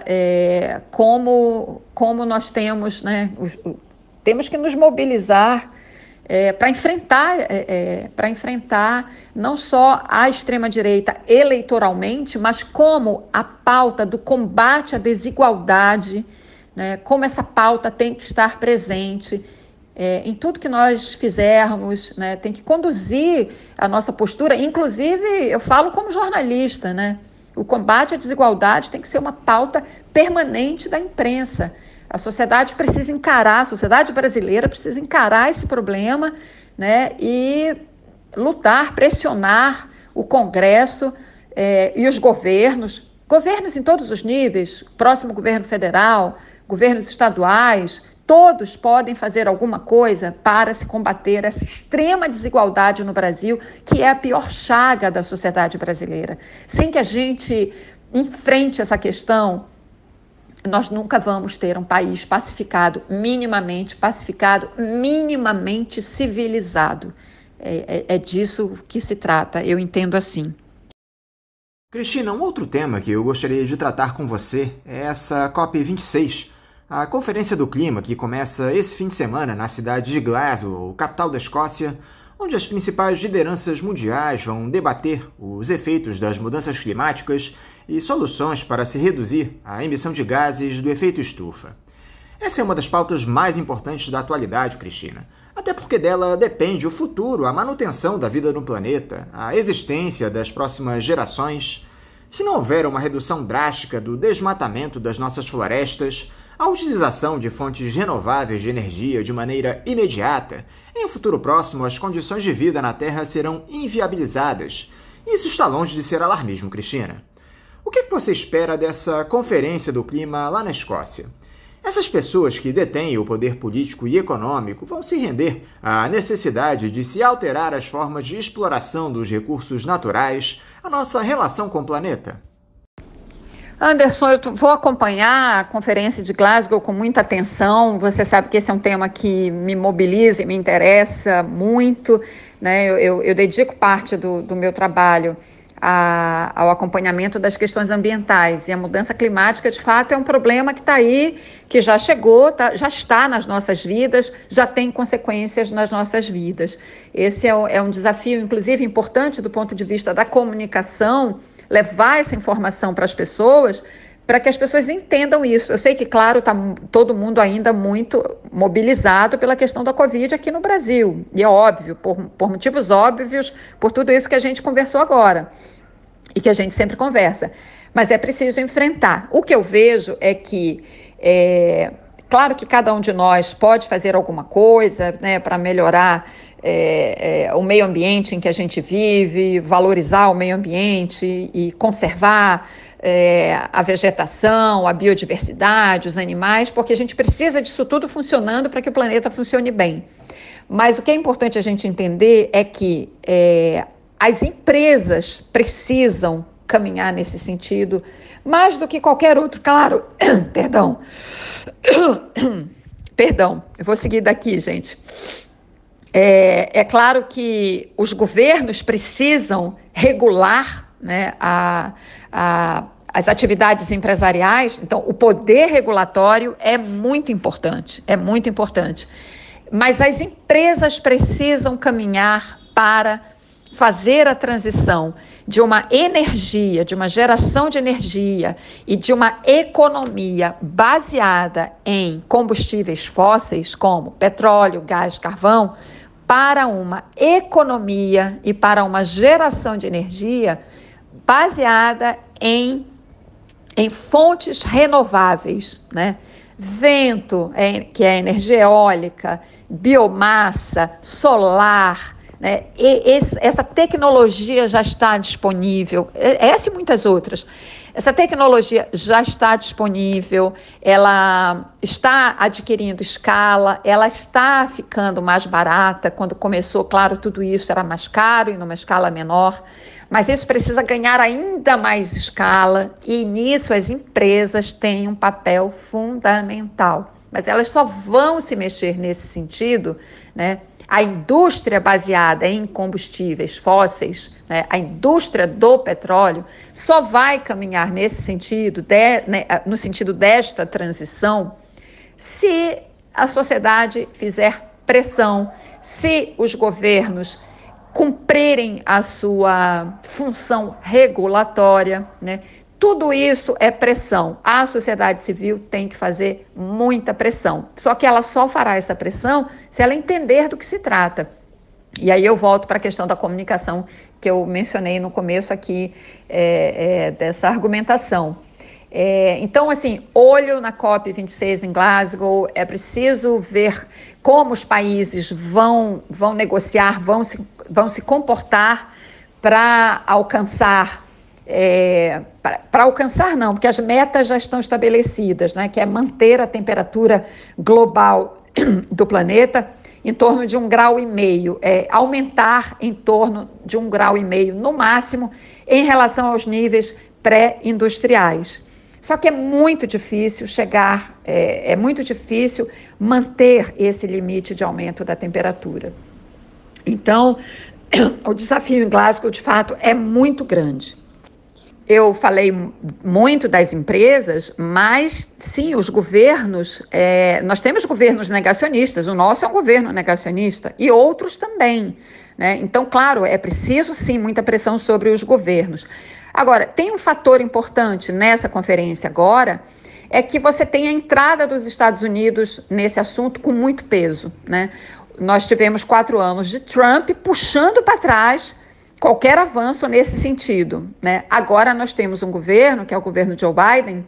como nós temos, né, temos que nos mobilizar para enfrentar não só a extrema-direita eleitoralmente, mas como a pauta do combate à desigualdade, né, como essa pauta tem que estar presente em tudo que nós fizermos, né, tem que conduzir a nossa postura, inclusive eu falo como jornalista, né? O combate à desigualdade tem que ser uma pauta permanente da imprensa. A sociedade precisa encarar, a sociedade brasileira precisa encarar esse problema, né, e lutar, pressionar o Congresso e os governos em todos os níveis, próximo governo federal, governos estaduais, todos podem fazer alguma coisa para se combater essa extrema desigualdade no Brasil, que é a pior chaga da sociedade brasileira. Sem que a gente enfrente essa questão, nós nunca vamos ter um país pacificado, minimamente civilizado. É disso que se trata, eu entendo assim. Cristina, um outro tema que eu gostaria de tratar com você é essa COP26, a Conferência do Clima, que começa esse fim de semana na cidade de Glasgow, capital da Escócia, onde as principais lideranças mundiais vão debater os efeitos das mudanças climáticas e soluções para se reduzir a emissão de gases do efeito estufa. Essa é uma das pautas mais importantes da atualidade, Cristina, até porque dela depende o futuro, a manutenção da vida no planeta, a existência das próximas gerações. Se não houver uma redução drástica do desmatamento das nossas florestas, a utilização de fontes renováveis de energia de maneira imediata, em um futuro próximo as condições de vida na Terra serão inviabilizadas. Isso está longe de ser alarmismo, Cristina. O que você espera dessa Conferência do Clima lá na Escócia? Essas pessoas que detêm o poder político e econômico vão se render à necessidade de se alterar as formas de exploração dos recursos naturais, a nossa relação com o planeta? Anderson, eu vou acompanhar a Conferência de Glasgow com muita atenção. Você sabe que esse é um tema que me mobiliza e me interessa muito, né? Eu dedico parte do meu trabalho ao acompanhamento das questões ambientais. E a mudança climática, de fato, é um problema que está aí, que já chegou, já está nas nossas vidas, já tem consequências nas nossas vidas. Esse é um desafio, inclusive, importante do ponto de vista da comunicação, levar essa informação para as pessoas, para que as pessoas entendam isso. Eu sei que, claro, está todo mundo ainda muito mobilizado pela questão da Covid aqui no Brasil. E é óbvio, por motivos óbvios, por tudo isso que a gente conversou agora e que a gente sempre conversa. Mas é preciso enfrentar. O que eu vejo é que, claro que cada um de nós pode fazer alguma coisa, né, para melhorar o meio ambiente em que a gente vive, valorizar o meio ambiente e conservar a vegetação, a biodiversidade, os animais, porque a gente precisa disso tudo funcionando para que o planeta funcione bem. Mas o que é importante a gente entender é que as empresas precisam caminhar nesse sentido, mais do que qualquer outro, claro, perdão, eu vou seguir daqui, gente. É claro que os governos precisam regular, né, as atividades empresariais, então o poder regulatório é muito importante, mas as empresas precisam caminhar para fazer a transição de uma energia, de uma geração de energia e de uma economia baseada em combustíveis fósseis, como petróleo, gás, carvão, para uma economia e para uma geração de energia baseada em fontes renováveis, né? Vento, que é energia eólica, biomassa, solar, né? Essa tecnologia já está disponível, essa e muitas outras. Essa tecnologia já está disponível, ela está adquirindo escala, ela está ficando mais barata. Quando começou, claro, tudo isso era mais caro e numa escala menor, mas isso precisa ganhar ainda mais escala e nisso as empresas têm um papel fundamental. Mas elas só vão se mexer nesse sentido, né? A indústria baseada em combustíveis fósseis, né, a indústria do petróleo, só vai caminhar nesse sentido, no sentido desta transição, se a sociedade fizer pressão, se os governos cumprirem a sua função regulatória, né? Tudo isso é pressão. A sociedade civil tem que fazer muita pressão. Só que ela só fará essa pressão se ela entender do que se trata. E aí eu volto para a questão da comunicação que eu mencionei no começo aqui dessa argumentação. Então, assim, olho na COP26 em Glasgow, é preciso ver como os países vão negociar, vão se comportar para alcançar. Para alcançar não, porque as metas já estão estabelecidas, né, que é manter a temperatura global do planeta em torno de 1,5 grau, aumentar em torno de 1,5 grau no máximo em relação aos níveis pré-industriais. Só que é muito difícil é muito difícil manter esse limite de aumento da temperatura. Então, o desafio em Glasgow, de fato, é muito grande. Eu falei muito das empresas, mas sim, os governos, nós temos governos negacionistas, o nosso é um governo negacionista e outros também, né? Então, claro, é preciso sim muita pressão sobre os governos. Agora, tem um fator importante nessa conferência agora, é que você tem a entrada dos Estados Unidos nesse assunto com muito peso, né? Nós tivemos 4 anos de Trump puxando para trás qualquer avanço nesse sentido, né? Agora nós temos um governo, que é o governo Joe Biden,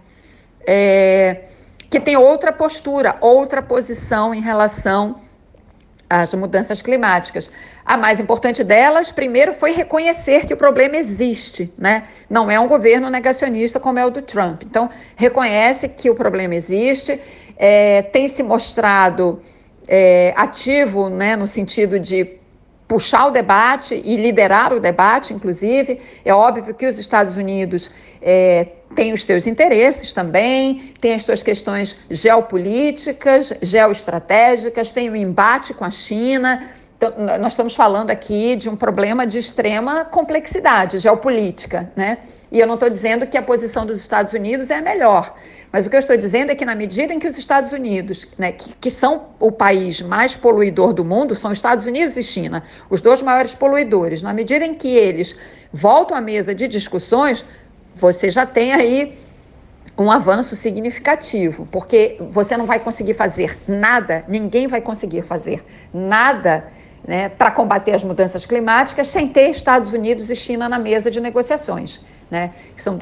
que tem outra postura, outra posição em relação às mudanças climáticas. A mais importante delas, primeiro, foi reconhecer que o problema existe, né? Não é um governo negacionista como é o do Trump. Então, reconhece que o problema existe, tem se mostrado ativo, né, no sentido de puxar o debate e liderar o debate, inclusive. É óbvio que os Estados Unidos têm os seus interesses também, têm as suas questões geopolíticas, geoestratégicas, tem o embate com a China. Então, nós estamos falando aqui de um problema de extrema complexidade geopolítica, né? E eu não estou dizendo que a posição dos Estados Unidos é a melhor, mas o que eu estou dizendo é que na medida em que os Estados Unidos, né, que são o país mais poluidor do mundo, são Estados Unidos e China, os 2 maiores poluidores, na medida em que eles voltam à mesa de discussões, você já tem aí um avanço significativo, porque você não vai conseguir fazer nada, ninguém vai conseguir fazer nada, né, para combater as mudanças climáticas sem ter Estados Unidos e China na mesa de negociações, né? São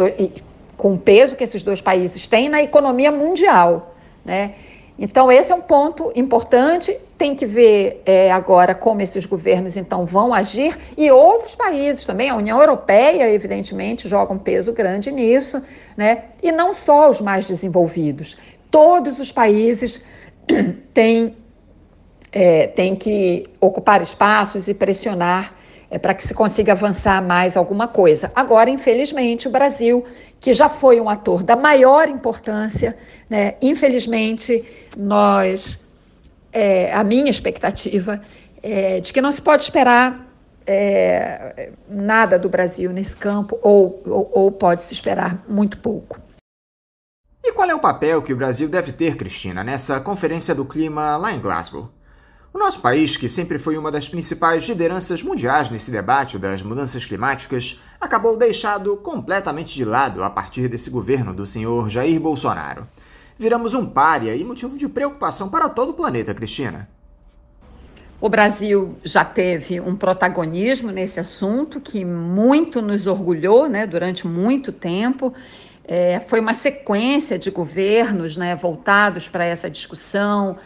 com o peso que esses 2 países têm na economia mundial, né? Então, esse é um ponto importante. Tem que ver agora como esses governos, então, vão agir, e outros países também. A União Europeia, evidentemente, joga um peso grande nisso, né? E não só os mais desenvolvidos. Todos os países têm que ocupar espaços e pressionar para que se consiga avançar mais alguma coisa. Agora, infelizmente, o Brasil, que já foi um ator da maior importância, né, infelizmente, a minha expectativa é de que não se pode esperar nada do Brasil nesse campo, ou pode-se esperar muito pouco. E qual é o papel que o Brasil deve ter, Cristina, nessa Conferência do Clima lá em Glasgow? O nosso país, que sempre foi uma das principais lideranças mundiais nesse debate das mudanças climáticas, acabou deixado completamente de lado a partir desse governo do senhor Jair Bolsonaro. Viramos um pária e motivo de preocupação para todo o planeta, Cristina. O Brasil já teve um protagonismo nesse assunto que muito nos orgulhou, né, durante muito tempo. Foi uma sequência de governos, né, voltados para essa discussão.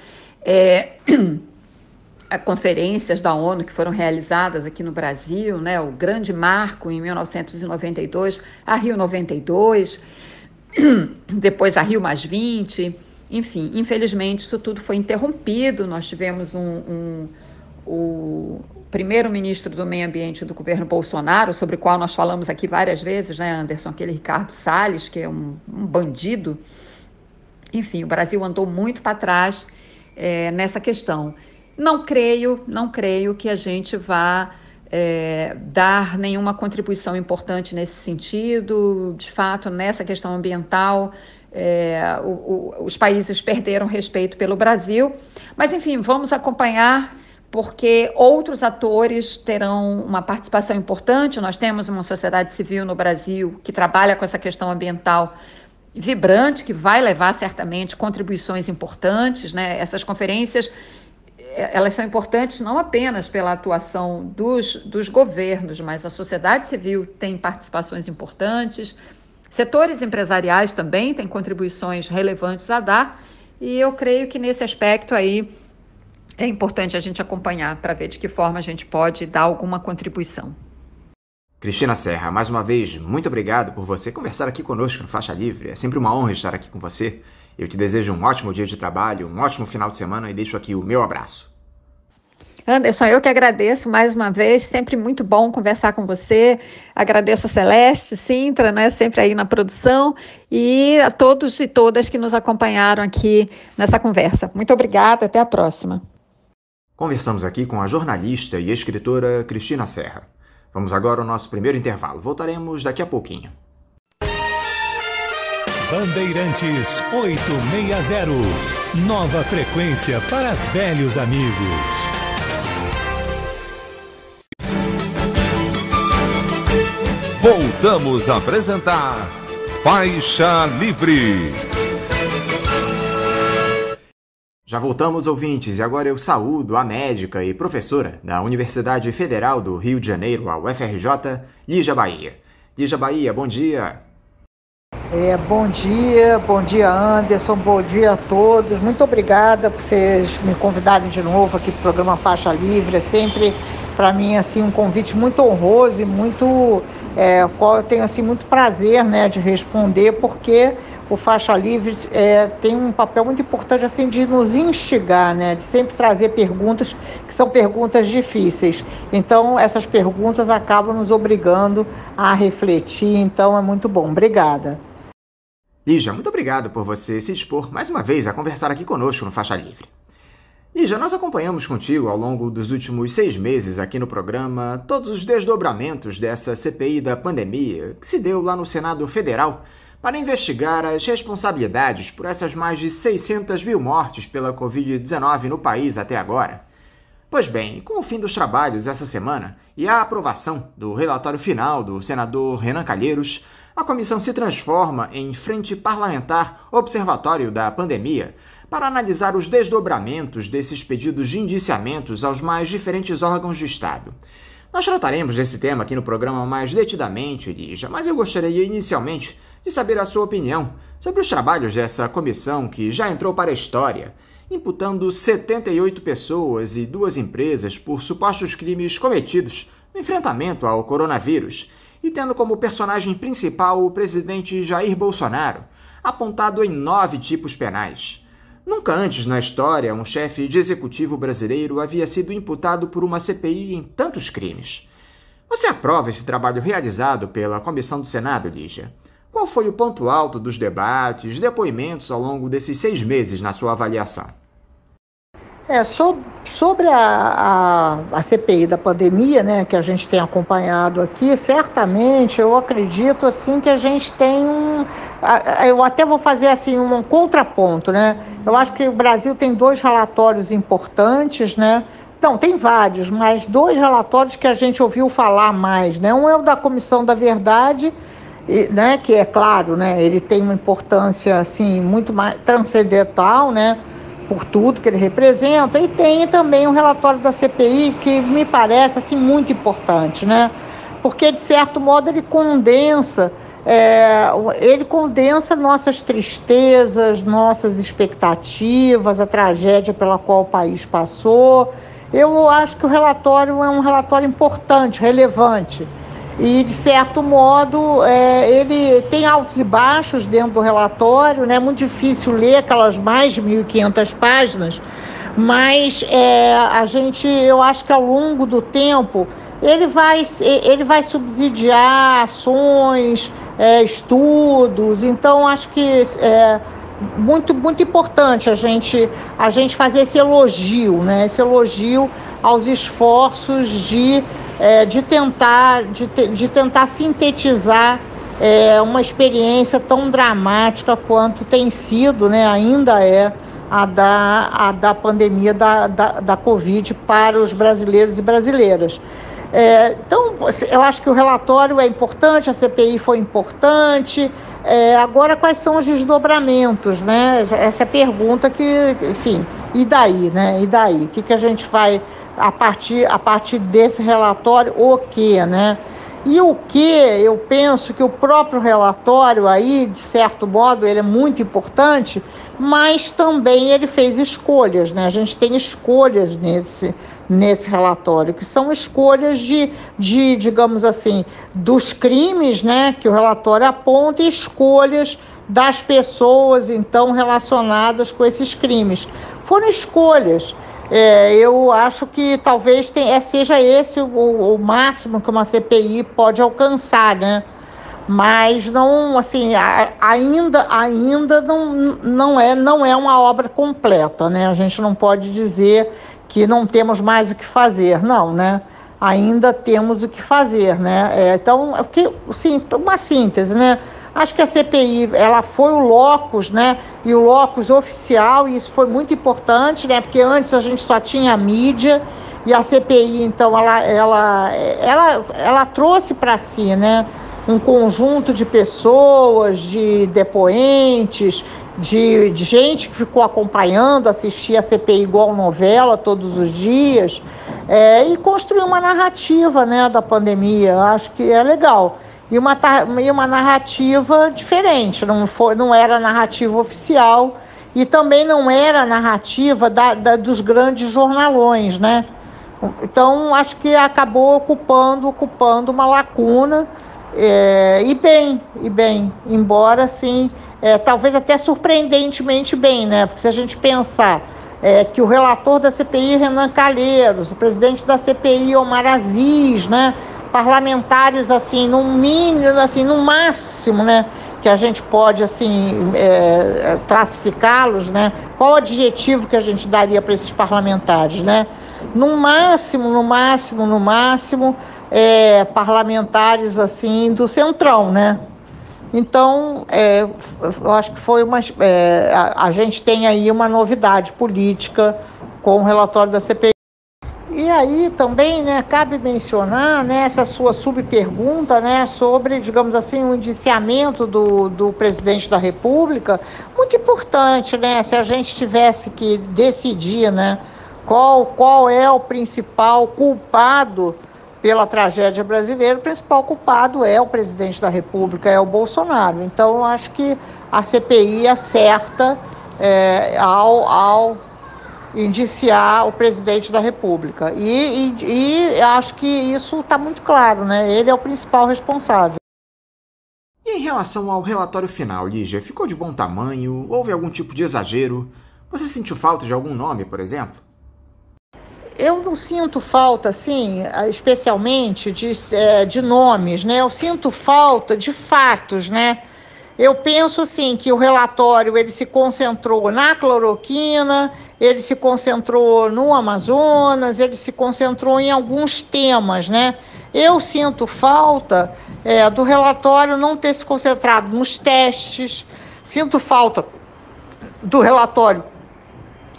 conferências da ONU que foram realizadas aqui no Brasil, né? O grande marco em 1992, a Rio 92, depois a Rio +20, enfim, infelizmente isso tudo foi interrompido. Nós tivemos o primeiro-ministro do Meio Ambiente do governo Bolsonaro, sobre o qual nós falamos aqui várias vezes, né, Anderson, aquele Ricardo Salles, que é um bandido. Enfim, o Brasil andou muito para trás nessa questão. Não creio que a gente vá dar nenhuma contribuição importante nesse sentido. De fato, nessa questão ambiental, os países perderam respeito pelo Brasil. Mas, enfim, vamos acompanhar, porque outros atores terão uma participação importante. Nós temos uma sociedade civil no Brasil que trabalha com essa questão ambiental vibrante, que vai levar certamente contribuições importantes, né? Essas conferências, elas são importantes não apenas pela atuação dos governos, mas a sociedade civil tem participações importantes, setores empresariais também têm contribuições relevantes a dar, e eu creio que nesse aspecto aí é importante a gente acompanhar para ver de que forma a gente pode dar alguma contribuição. Cristina Serra, mais uma vez, muito obrigado por você conversar aqui conosco no Faixa Livre. É sempre uma honra estar aqui com você. Eu te desejo um ótimo dia de trabalho, um ótimo final de semana e deixo aqui o meu abraço. Anderson, eu que agradeço mais uma vez, sempre muito bom conversar com você. Agradeço a Celeste Sintra, né, sempre aí na produção, e a todos e todas que nos acompanharam aqui nessa conversa. Muito obrigada, até a próxima. Conversamos aqui com a jornalista e escritora Cristina Serra. Vamos agora ao nosso primeiro intervalo. Voltaremos daqui a pouquinho. Bandeirantes 860. Nova frequência para velhos amigos. Voltamos a apresentar Faixa Livre. Já voltamos, ouvintes, e agora eu saúdo a médica e professora da Universidade Federal do Rio de Janeiro, a UFRJ, Lígia Bahia. Lígia Bahia, bom dia. Bom dia Anderson, bom dia a todos. Muito obrigada por vocês me convidarem de novo aqui para o programa Faixa Livre. É sempre, para mim, assim, um convite muito honroso e muito, qual eu tenho assim, muito prazer, né, de responder, porque o Faixa Livre tem um papel muito importante assim, de nos instigar, né, de sempre trazer perguntas que são perguntas difíceis. Então, essas perguntas acabam nos obrigando a refletir, então é muito bom. Obrigada. Lígia, muito obrigado por você se dispor mais uma vez a conversar aqui conosco no Faixa Livre. Lígia, nós acompanhamos contigo ao longo dos últimos 6 meses aqui no programa todos os desdobramentos dessa CPI da pandemia que se deu lá no Senado Federal para investigar as responsabilidades por essas mais de 600 mil mortes pela Covid-19 no país até agora. Pois bem, com o fim dos trabalhos essa semana e a aprovação do relatório final do senador Renan Calheiros, a comissão se transforma em Frente Parlamentar Observatório da Pandemia para analisar os desdobramentos desses pedidos de indiciamentos aos mais diferentes órgãos do Estado. Nós trataremos desse tema aqui no programa mais detidamente, Lígia, mas eu gostaria inicialmente de saber a sua opinião sobre os trabalhos dessa comissão que já entrou para a história, imputando 78 pessoas e 2 empresas por supostos crimes cometidos no enfrentamento ao coronavírus, e tendo como personagem principal o presidente Jair Bolsonaro, apontado em 9 tipos penais. Nunca antes na história um chefe de executivo brasileiro havia sido imputado por uma CPI em tantos crimes. Você aprova esse trabalho realizado pela Comissão do Senado, Lígia? Qual foi o ponto alto dos debates, depoimentos ao longo desses 6 meses na sua avaliação? Sobre a CPI da pandemia, né, que a gente tem acompanhado aqui, certamente eu acredito assim, que a gente tem eu até vou fazer assim, um contraponto, né? Eu acho que o Brasil tem 2 relatórios importantes, né? Não, tem vários, mas 2 relatórios que a gente ouviu falar mais, né? Um é o da Comissão da Verdade, né, que é claro, né, ele tem uma importância assim, muito mais transcendental, né, por tudo que ele representa, e tem também o relatório da CPI, que me parece assim, muito importante, né? Porque, de certo modo, ele condensa nossas tristezas, nossas expectativas, a tragédia pela qual o país passou, Eu acho que o relatório é um relatório importante, relevante. E, de certo modo, ele tem altos e baixos dentro do relatório, né? É muito difícil ler aquelas mais de 1.500 páginas, mas eu acho que ao longo do tempo ele vai subsidiar ações, estudos. Então acho que é muito importante a gente fazer esse elogio, né? Esse elogio aos esforços de tentar sintetizar uma experiência tão dramática quanto tem sido, né? Ainda é a da pandemia da Covid para os brasileiros e brasileiras. Então, eu acho que o relatório é importante, a CPI foi importante. Agora, quais são os desdobramentos, né? Essa é a pergunta que, enfim, e daí, né? E daí? O que a gente vai, a partir desse relatório, o quê, né? E o que eu penso que o próprio relatório aí, de certo modo, ele é muito importante, mas também ele fez escolhas, né? A gente tem escolhas nesse relatório, que são escolhas de, digamos assim, dos crimes, né, que o relatório aponta, e escolhas das pessoas, então, relacionadas com esses crimes. Foram escolhas. Eu acho que talvez seja esse o máximo que uma CPI pode alcançar, né? Mas não, assim, ainda não é uma obra completa, né? A gente não pode dizer que não temos mais o que fazer, não, né? Ainda temos o que fazer, né? Então, sim, uma síntese, né? Acho que a CPI, ela foi o locus, né? E o locus oficial, e isso foi muito importante, né? Porque antes a gente só tinha a mídia, e a CPI, então, ela trouxe para si, né? Um conjunto de pessoas, de depoentes, de gente que ficou acompanhando, assistia a CPI igual novela todos os dias, e construiu uma narrativa, né, da pandemia. Acho que é legal. E uma narrativa diferente, não era a narrativa oficial, e também não era a narrativa dos grandes jornalões, né? Então, acho que acabou ocupando uma lacuna, e bem, embora, assim, talvez até surpreendentemente bem, né? Porque se a gente pensar que o relator da CPI, Renan Calheiros, o presidente da CPI, Omar Aziz, né? Parlamentares, assim, no mínimo, assim, no máximo, né, que a gente pode, assim, classificá-los, né? Qual o adjetivo que a gente daria para esses parlamentares, né? No máximo, parlamentares, assim, do centrão, né? Então, eu acho que foi a gente tem aí uma novidade política com o relatório da CPI. E aí também, né, cabe mencionar, né, essa sua subpergunta, né, sobre, digamos assim, o indiciamento do presidente da República, muito importante, né, se a gente tivesse que decidir, né, qual é o principal culpado pela tragédia brasileira. O principal culpado é o presidente da República, é o Bolsonaro. Então, eu acho que a CPI acerta ao indiciar o presidente da República. E acho que isso está muito claro, né? Ele é o principal responsável. E em relação ao relatório final, Lígia, ficou de bom tamanho? Houve algum tipo de exagero? Você sentiu falta de algum nome, por exemplo? Eu não sinto falta, assim, especialmente de nomes, né? Eu sinto falta de fatos, né? Eu penso, assim, que o relatório, ele se concentrou na cloroquina, ele se concentrou no Amazonas, ele se concentrou em alguns temas, né? Eu sinto falta do relatório não ter se concentrado nos testes, sinto falta do relatório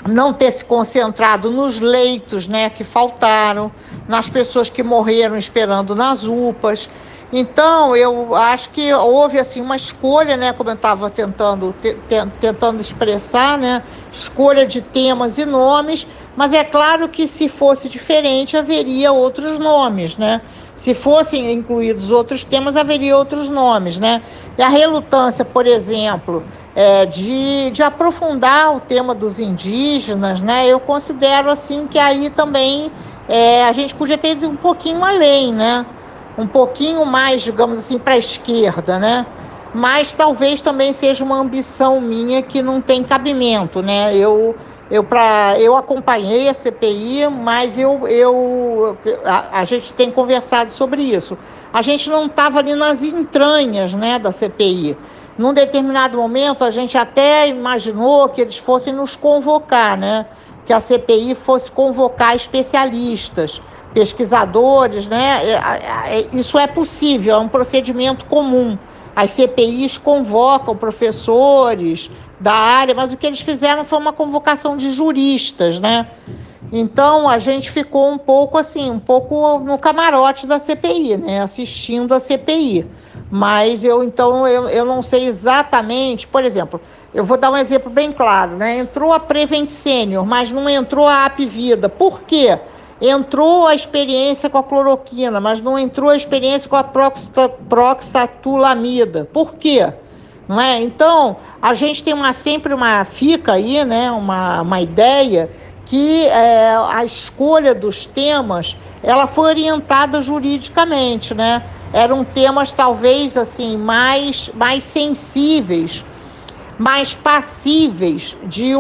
não ter se concentrado nos leitos, né, que faltaram, nas pessoas que morreram esperando nas UPAs. Então, eu acho que houve, assim, uma escolha, né, como eu estava tentando expressar, né, escolha de temas e nomes, mas é claro que se fosse diferente, haveria outros nomes, né? Se fossem incluídos outros temas, haveria outros nomes, né? E a relutância, por exemplo, de aprofundar o tema dos indígenas, né? Eu considero assim que aí também a gente podia ter ido um pouquinho além, né? Um pouquinho mais, digamos assim, para a esquerda, né? Mas talvez também seja uma ambição minha que não tem cabimento, né? Eu acompanhei a CPI, mas a gente tem conversado sobre isso. A gente não estava ali nas entranhas, né, da CPI. Num determinado momento, a gente até imaginou que eles fossem nos convocar, né? Que a CPI fosse convocar especialistas, pesquisadores, né? Isso é possível, é um procedimento comum. As CPIs convocam professores da área, mas o que eles fizeram foi uma convocação de juristas, né? Então, a gente ficou um pouco no camarote da CPI, né? Assistindo a CPI. Mas eu não sei exatamente, por exemplo, eu vou dar um exemplo bem claro, né? Entrou a Prevent Senior, mas não entrou a Apvida. Por quê? Entrou a experiência com a cloroquina, mas não entrou a experiência com a proxalutamida. Por quê? Não é? Então, a gente tem fica aí, né, uma ideia que a escolha dos temas, ela foi orientada juridicamente, né? Eram temas talvez assim mais sensíveis, mais passíveis de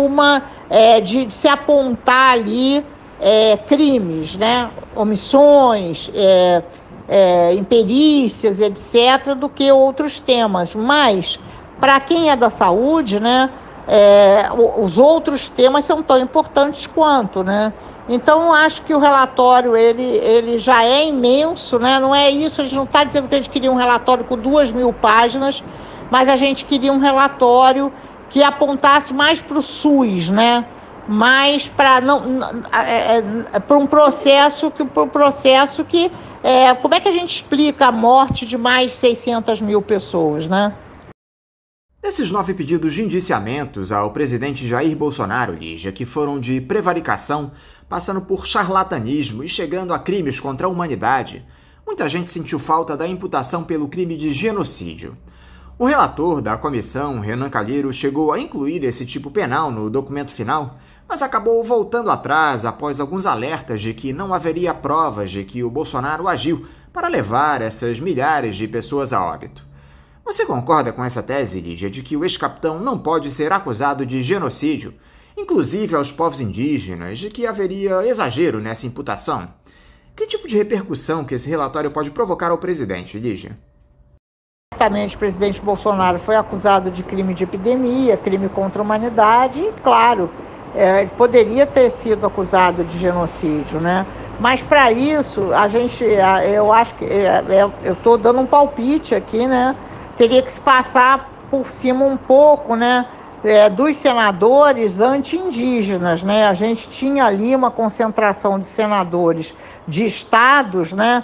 se apontar ali crimes, né? Omissões, imperícias, etc., do que outros temas. Mas, para quem é da saúde, né, os outros temas são tão importantes quanto, né? Então, eu acho que o relatório ele já é imenso, né? Não é isso, a gente não está dizendo que a gente queria um relatório com 2.000 páginas, mas a gente queria um relatório que apontasse mais para o SUS, né? Mais para um processo que como é que a gente explica a morte de mais de 600.000 pessoas, né? Desses 9 pedidos de indiciamentos ao presidente Jair Bolsonaro, Lígia, que foram de prevaricação, passando por charlatanismo e chegando a crimes contra a humanidade, muita gente sentiu falta da imputação pelo crime de genocídio. O relator da comissão, Renan Calheiros, chegou a incluir esse tipo penal no documento final, mas acabou voltando atrás após alguns alertas de que não haveria provas de que o Bolsonaro agiu para levar essas milhares de pessoas a óbito. Você concorda com essa tese, Lígia, de que o ex-capitão não pode ser acusado de genocídio, inclusive aos povos indígenas, de que haveria exagero nessa imputação? Que tipo de repercussão que esse relatório pode provocar ao presidente, Lígia? Certamente o presidente Bolsonaro foi acusado de crime de epidemia, crime contra a humanidade, e, claro, ele poderia ter sido acusado de genocídio, né? Mas para isso, eu acho que, eu estou dando um palpite aqui, né? Teria que se passar por cima um pouco, né? Dos senadores anti-indígenas, né? A gente tinha ali uma concentração de senadores de estados, né?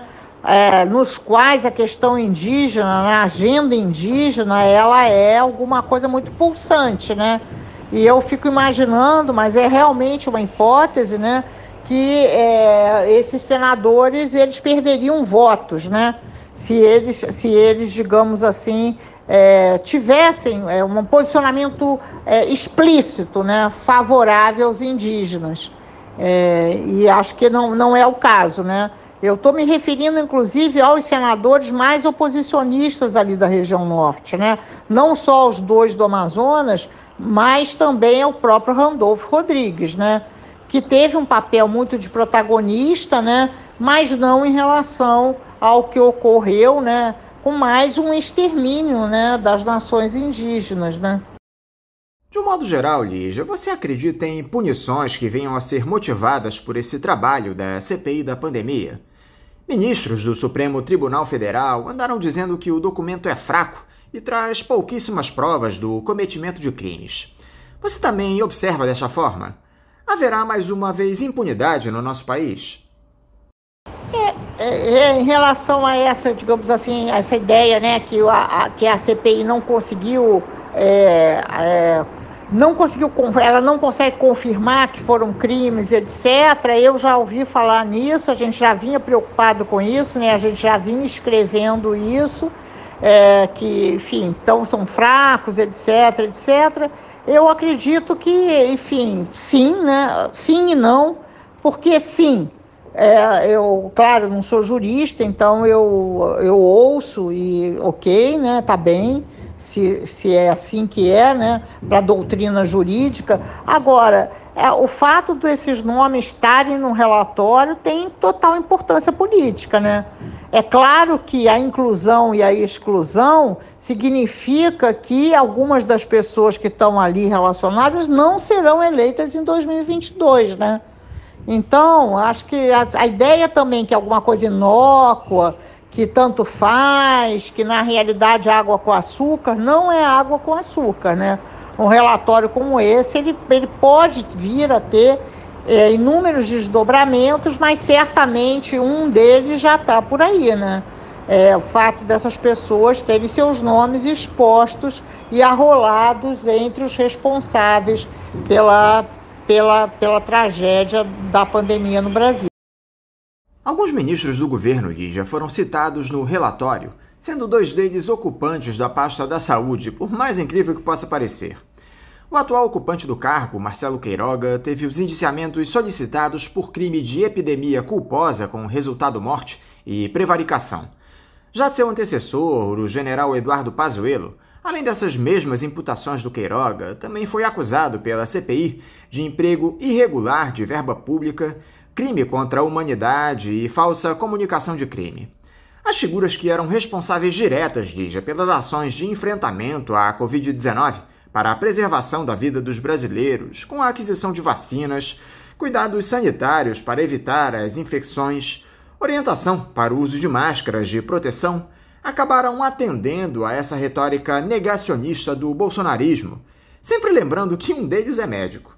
Nos quais a questão indígena, né? A agenda indígena, ela é alguma coisa muito pulsante, né? E eu fico imaginando, mas é realmente uma hipótese, né? Que esses senadores, eles perderiam votos, né? Se eles, digamos assim, tivessem um posicionamento explícito, né, favorável aos indígenas. E acho que não é o caso, né? Eu estou me referindo, inclusive, aos senadores mais oposicionistas ali da região norte, né? Não só aos 2 do Amazonas, mas também ao próprio Randolfo Rodrigues, né? Que teve um papel muito de protagonista, né? Mas não em relação ao que ocorreu, né? Com mais um extermínio, né? Das nações indígenas, né? De um modo geral, Lígia, você acredita em punições que venham a ser motivadas por esse trabalho da CPI da pandemia? Ministros do Supremo Tribunal Federal andaram dizendo que o documento é fraco e traz pouquíssimas provas do cometimento de crimes. Você também observa dessa forma? Haverá mais uma vez impunidade no nosso país? Em relação a essa, digamos assim, essa ideia, né, que a CPI não conseguiu, ela não consegue confirmar que foram crimes, etc. Eu já ouvi falar nisso, a gente já vinha preocupado com isso, né, a gente já vinha escrevendo isso. que, enfim, então são fracos, etc, etc. Eu acredito que, enfim, sim, né? Sim e não, porque sim, eu, claro, não sou jurista, então eu ouço e ok, né? Tá bem, se é assim que é, né? Para a doutrina jurídica. Agora, o fato desses nomes estarem no relatório tem total importância política, né? É claro que a inclusão e a exclusão significa que algumas das pessoas que estão ali relacionadas não serão eleitas em 2022, né? Então, acho que a ideia também que é alguma coisa inócua, que tanto faz, que na realidade é água com açúcar, não é água com açúcar, né? Um relatório como esse, ele pode vir a ter inúmeros desdobramentos, mas certamente um deles já está por aí, né? O fato dessas pessoas terem seus nomes expostos e arrolados entre os responsáveis pela tragédia da pandemia no Brasil. Alguns ministros do governo, Lígia, foram citados no relatório, sendo 2 deles ocupantes da pasta da saúde, por mais incrível que possa parecer. O atual ocupante do cargo, Marcelo Queiroga, teve os indiciamentos solicitados por crime de epidemia culposa com resultado morte e prevaricação. Já seu antecessor, o general Eduardo Pazuello, além dessas mesmas imputações do Queiroga, também foi acusado pela CPI de emprego irregular de verba pública, crime contra a humanidade e falsa comunicação de crime. As figuras que eram responsáveis diretas, Lígia, pelas ações de enfrentamento à Covid-19 para a preservação da vida dos brasileiros, com a aquisição de vacinas, cuidados sanitários para evitar as infecções, orientação para o uso de máscaras de proteção, acabaram atendendo a essa retórica negacionista do bolsonarismo, sempre lembrando que um deles é médico.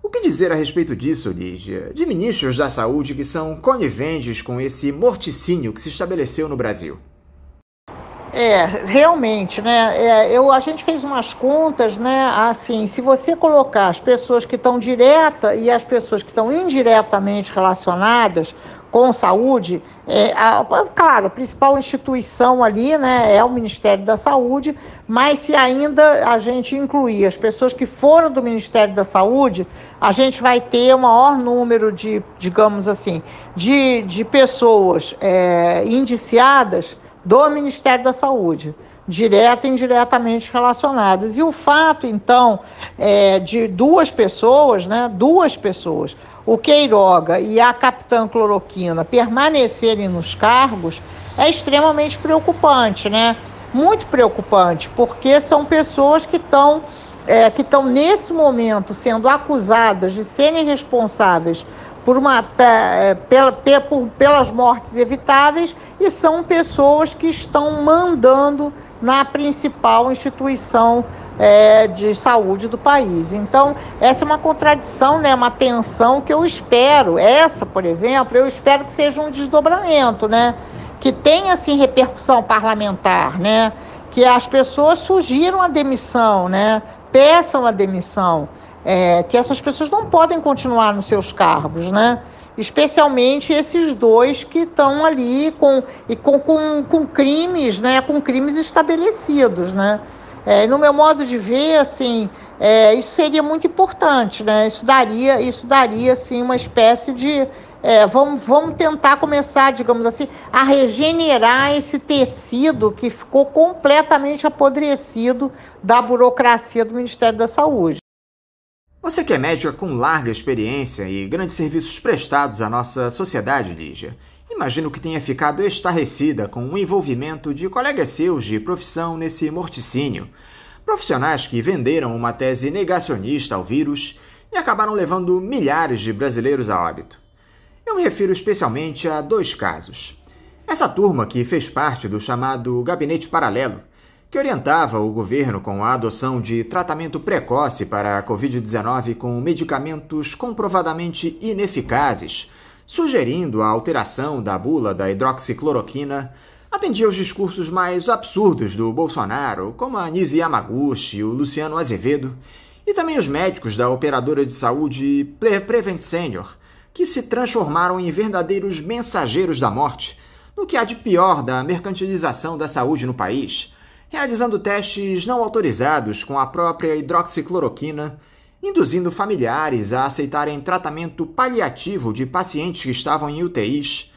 O que dizer a respeito disso, Lígia, de ministros da saúde que são coniventes com esse morticínio que se estabeleceu no Brasil? Realmente, né? A gente fez umas contas, né? Assim, se você colocar as pessoas que estão direta e as pessoas que estão indiretamente relacionadas com saúde, claro, a principal instituição ali, né, é o Ministério da Saúde, mas se ainda a gente incluir as pessoas que foram do Ministério da Saúde, a gente vai ter o maior número de, digamos assim, de pessoas indiciadas do Ministério da Saúde, direta e indiretamente relacionadas. E o fato, então, de 2 pessoas, né, 2 pessoas, o Queiroga e a capitã Cloroquina, permanecerem nos cargos, é extremamente preocupante, né? Muito preocupante, porque são pessoas que estão nesse momento sendo acusadas de serem responsáveis pelas mortes evitáveis e são pessoas que estão mandando na principal instituição de saúde do país. Então, essa é uma contradição, né? Uma tensão que eu espero. Essa, por exemplo, eu espero que seja um desdobramento, né? Que tenha, assim, repercussão parlamentar, né? Que as pessoas sugiram a demissão, né? Peçam a demissão. Que essas pessoas não podem continuar nos seus cargos, né? Especialmente esses 2 que estão ali com crimes, né? Com crimes estabelecidos, né? No meu modo de ver, assim, isso seria muito importante, né? Isso daria assim, uma espécie de... vamos tentar começar, digamos assim, a regenerar esse tecido que ficou completamente apodrecido da burocracia do Ministério da Saúde. Você que é médica com larga experiência e grandes serviços prestados à nossa sociedade, Lígia, imagino que tenha ficado estarrecida com o envolvimento de colegas seus de profissão nesse morticínio, profissionais que venderam uma tese negacionista ao vírus e acabaram levando milhares de brasileiros a óbito. Eu me refiro especialmente a 2 casos. Essa turma que fez parte do chamado Gabinete Paralelo, que orientava o governo com a adoção de tratamento precoce para a Covid-19 com medicamentos comprovadamente ineficazes, sugerindo a alteração da bula da hidroxicloroquina, atendia aos discursos mais absurdos do Bolsonaro, como a Nise Yamaguchi e o Luciano Azevedo, e também os médicos da operadora de saúde Prevent Senior, que se transformaram em verdadeiros mensageiros da morte, no que há de pior da mercantilização da saúde no país, realizando testes não autorizados com a própria hidroxicloroquina, induzindo familiares a aceitarem tratamento paliativo de pacientes que estavam em UTIs.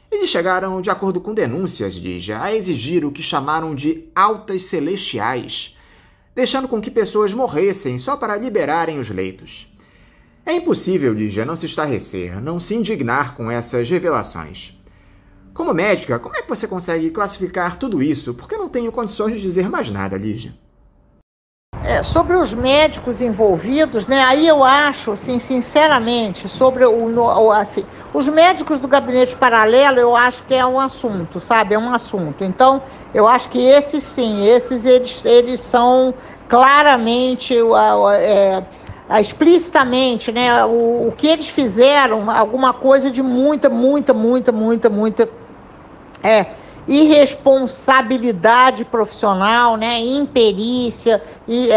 Eles chegaram, de acordo com denúncias, Lígia, a exigir o que chamaram de altas celestiais, deixando com que pessoas morressem só para liberarem os leitos. É impossível, Lígia, não se estarrecer, não se indignar com essas revelações. Como médica, como é que você consegue classificar tudo isso? Porque eu não tenho condições de dizer mais nada, Lígia. Sobre os médicos envolvidos, né, aí eu acho, assim, sinceramente, sobre os médicos do gabinete paralelo, eu acho que é um assunto, sabe? É um assunto. Então, eu acho que esses sim, eles são claramente, explicitamente, né, o que eles fizeram, alguma coisa de muita irresponsabilidade profissional, né, imperícia, e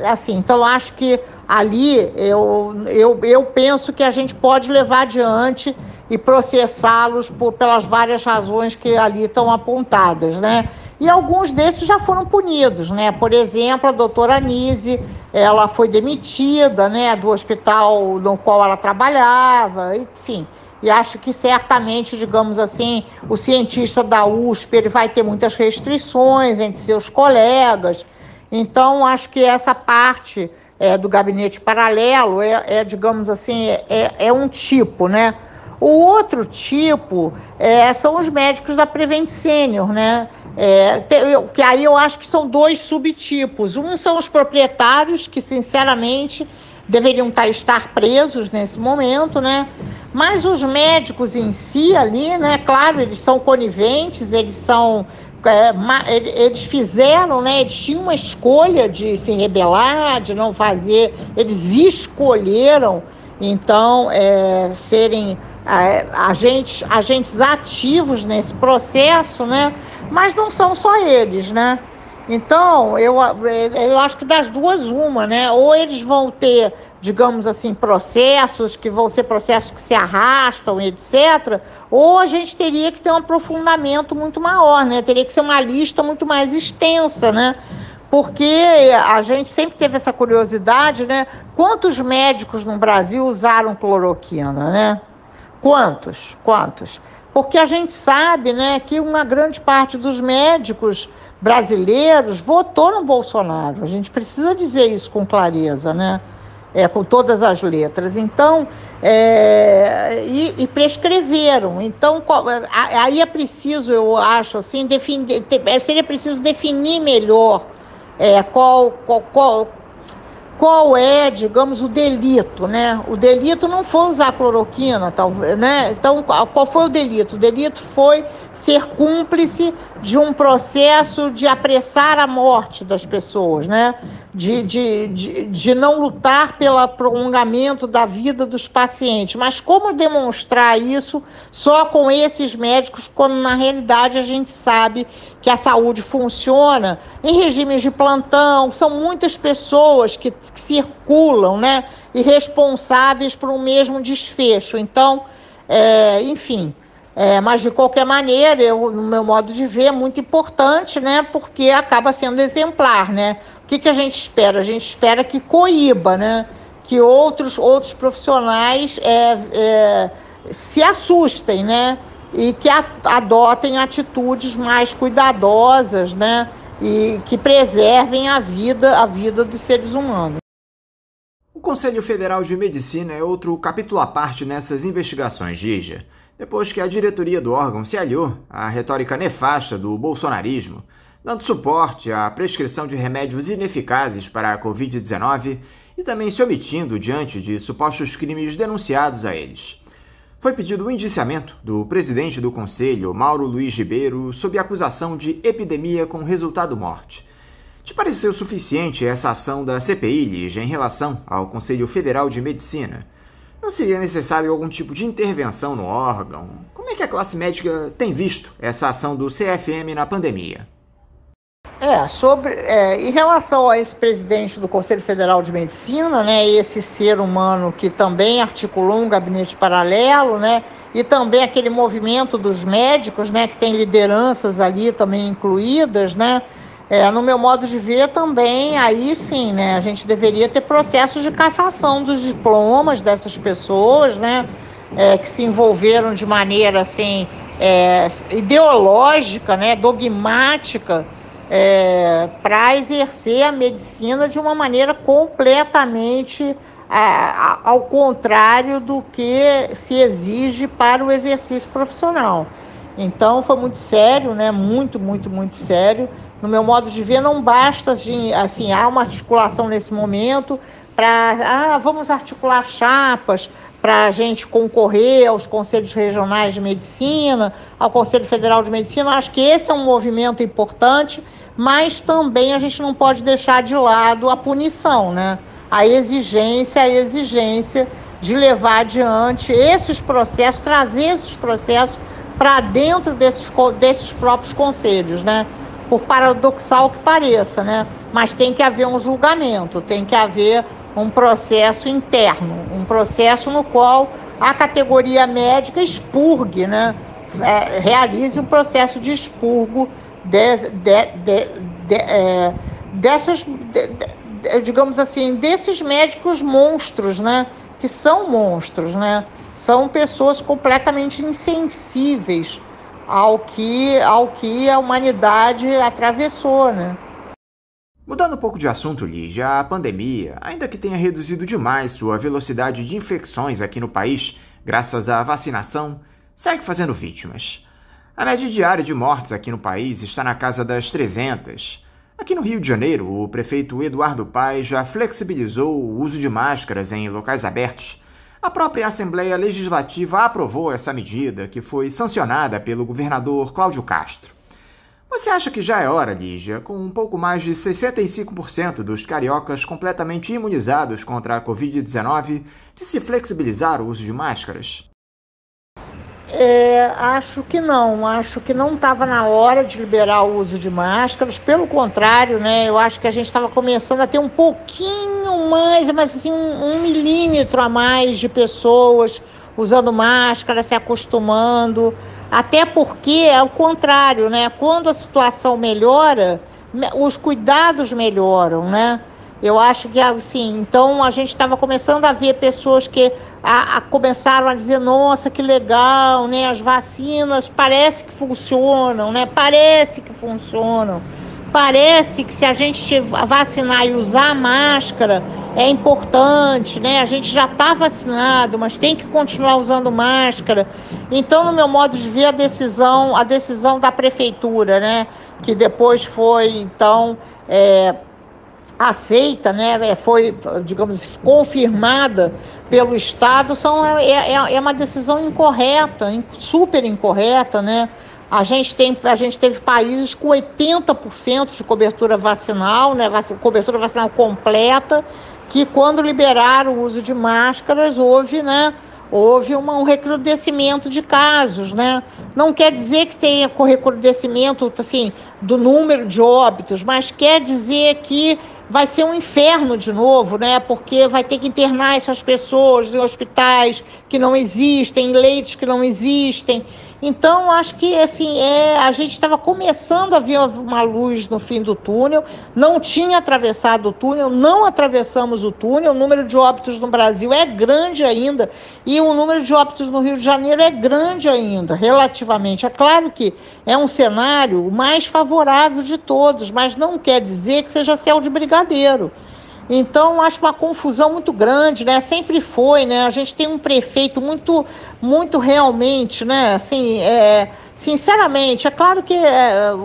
assim, então acho que ali eu penso que a gente pode levar adiante e processá-los pelas várias razões que ali estão apontadas, né? E alguns desses já foram punidos, né? Por exemplo, a doutora Anise, ela foi demitida, né, do hospital no qual ela trabalhava, enfim. E acho que certamente, digamos assim, o cientista da USP ele vai ter muitas restrições entre seus colegas. Então, acho que essa parte do gabinete paralelo digamos assim, é um tipo, né? O outro tipo são os médicos da Prevent Senior, né? Que aí eu acho que são dois subtipos. Um são os proprietários, que sinceramente deveriam estar presos nesse momento, né? Mas os médicos em si ali, né? Claro, eles são coniventes, eles fizeram, né? Eles tinham uma escolha de se rebelar, de não fazer, eles escolheram, então, serem agentes ativos nesse processo, né? Mas não são só eles, né? Então, eu acho que das duas uma, né? Ou eles vão ter, digamos assim, processos que vão ser processos que se arrastam, etc. Ou a gente teria que ter um aprofundamento muito maior, né? Teria que ser uma lista muito mais extensa, né? Porque a gente sempre teve essa curiosidade, né? Quantos médicos no Brasil usaram cloroquina, né? Quantos? Porque a gente sabe, né, que uma grande parte dos médicos brasileiros votou no Bolsonaro. A gente precisa dizer isso com clareza, né? Com todas as letras. Então, e prescreveram. Então, aí é preciso, eu acho, assim, seria preciso definir melhor qual é, digamos, o delito, né? O delito não foi usar cloroquina, talvez, né? Então, qual foi o delito? O delito foi ser cúmplice de um processo de apressar a morte das pessoas, né? De não lutar pelo prolongamento da vida dos pacientes. Mas como demonstrar isso só com esses médicos, quando na realidade a gente sabe que a saúde funciona em regimes de plantão, são muitas pessoas que circulam, né, e responsáveis por um mesmo desfecho. Então, enfim, mas de qualquer maneira, no meu modo de ver, é muito importante, né, porque acaba sendo exemplar, né? O que a gente espera? A gente espera que coíba, né, que outros profissionais se assustem, né, e que adotem atitudes mais cuidadosas, né, e que preservem a vida dos seres humanos. O Conselho Federal de Medicina é outro capítulo à parte nessas investigações, Lígia. Depois que a diretoria do órgão se aliou à retórica nefasta do bolsonarismo, dando suporte à prescrição de remédios ineficazes para a Covid-19 e também se omitindo diante de supostos crimes denunciados a eles. Foi pedido o indiciamento do presidente do Conselho, Mauro Luiz Ribeiro, sob acusação de epidemia com resultado morte. Te pareceu suficiente essa ação da CPI, Lígia, em relação ao Conselho Federal de Medicina? Não seria necessário algum tipo de intervenção no órgão? Como é que a classe médica tem visto essa ação do CFM na pandemia? Em relação a esse presidente do Conselho Federal de Medicina, né, esse ser humano que também articulou um gabinete paralelo, né, e também aquele movimento dos médicos, né, que tem lideranças ali também incluídas, né, no meu modo de ver também, aí sim, né, a gente deveria ter processos de cassação dos diplomas dessas pessoas, né, que se envolveram de maneira assim, ideológica, né, dogmática, para exercer a medicina de uma maneira completamente ao contrário do que se exige para o exercício profissional. Então foi muito sério, né? Muito, muito, muito sério. No meu modo de ver, não basta assim, há uma articulação nesse momento para vamos articular chapas para a gente concorrer aos conselhos regionais de medicina, ao Conselho Federal de Medicina. Acho que esse é um movimento importante, mas também a gente não pode deixar de lado a punição, né? A exigência de levar adiante esses processos, trazer esses processos para dentro desses próprios conselhos, né? Por paradoxal que pareça, né? Mas tem que haver um julgamento, tem que haver um processo interno, um processo no qual a categoria médica expurgue, né? Realize um processo de expurgo digamos assim, desses médicos monstros, né? Que são monstros, né? São pessoas completamente insensíveis ao que a humanidade atravessou, né? Mudando um pouco de assunto, Lígia, a pandemia, ainda que tenha reduzido demais sua velocidade de infecções aqui no país, graças à vacinação, segue fazendo vítimas. A média diária de mortes aqui no país está na casa das 300. Aqui no Rio de Janeiro, o prefeito Eduardo Paes já flexibilizou o uso de máscaras em locais abertos. A própria Assembleia Legislativa aprovou essa medida, que foi sancionada pelo governador Cláudio Castro. Você acha que já é hora, Lígia, com um pouco mais de 65% dos cariocas completamente imunizados contra a Covid-19, de se flexibilizar o uso de máscaras? Acho que não estava na hora de liberar o uso de máscaras, pelo contrário, né, eu acho que a gente estava começando a ter um pouquinho mais, mas assim, um milímetro a mais de pessoas usando máscara, se acostumando, até porque é o contrário, né, quando a situação melhora, os cuidados melhoram, né. Eu acho que, assim, então a gente estava começando a ver pessoas que começaram a dizer, nossa, que legal, né? As vacinas parece que funcionam, né? Parece que funcionam. Parece que se a gente vacinar e usar máscara é importante, né? A gente já está vacinado, mas tem que continuar usando máscara. Então, no meu modo de ver, a decisão da prefeitura, né? Que depois foi, então, aceita, né, foi, digamos, confirmada pelo Estado, é uma decisão incorreta, super incorreta, né? A gente teve países com 80% de cobertura vacinal, né, cobertura vacinal completa, que quando liberaram o uso de máscaras, houve um recrudescimento de casos, né? Não quer dizer que tenha recrudescimento, assim, do número de óbitos, mas quer dizer que vai ser um inferno de novo, né? Porque vai ter que internar essas pessoas em hospitais que não existem, em leitos que não existem. Então, acho que assim, a gente estava começando a ver uma luz no fim do túnel, não tinha atravessado o túnel, não atravessamos o túnel, o número de óbitos no Brasil é grande ainda, e o número de óbitos no Rio de Janeiro é grande ainda, relativamente. É claro que é um cenário mais favorável de todos, mas não quer dizer que seja céu de brigadeiro. Então, acho uma confusão muito grande, né? Sempre foi, né? A gente tem um prefeito muito, muito realmente, né? Assim, sinceramente, é claro que,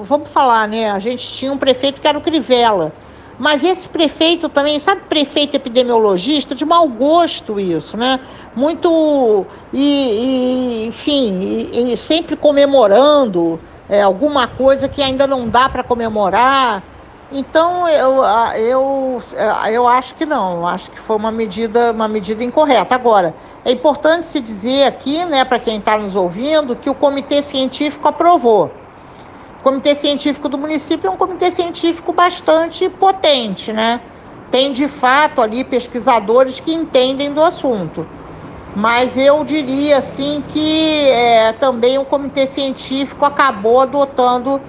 vamos falar, né? A gente tinha um prefeito que era o Crivella, mas esse prefeito também, sabe, prefeito epidemiologista, de mau gosto isso, né? Muito, enfim, sempre comemorando alguma coisa que ainda não dá para comemorar. Então, eu acho que não, eu acho que foi uma medida incorreta. Agora, é importante se dizer aqui, né, para quem está nos ouvindo, que o Comitê Científico aprovou. comitê científico do município é um comitê científico bastante potente, né? Tem, de fato, ali pesquisadores que entendem do assunto. Mas eu diria, assim, que também o comitê científico acabou adotando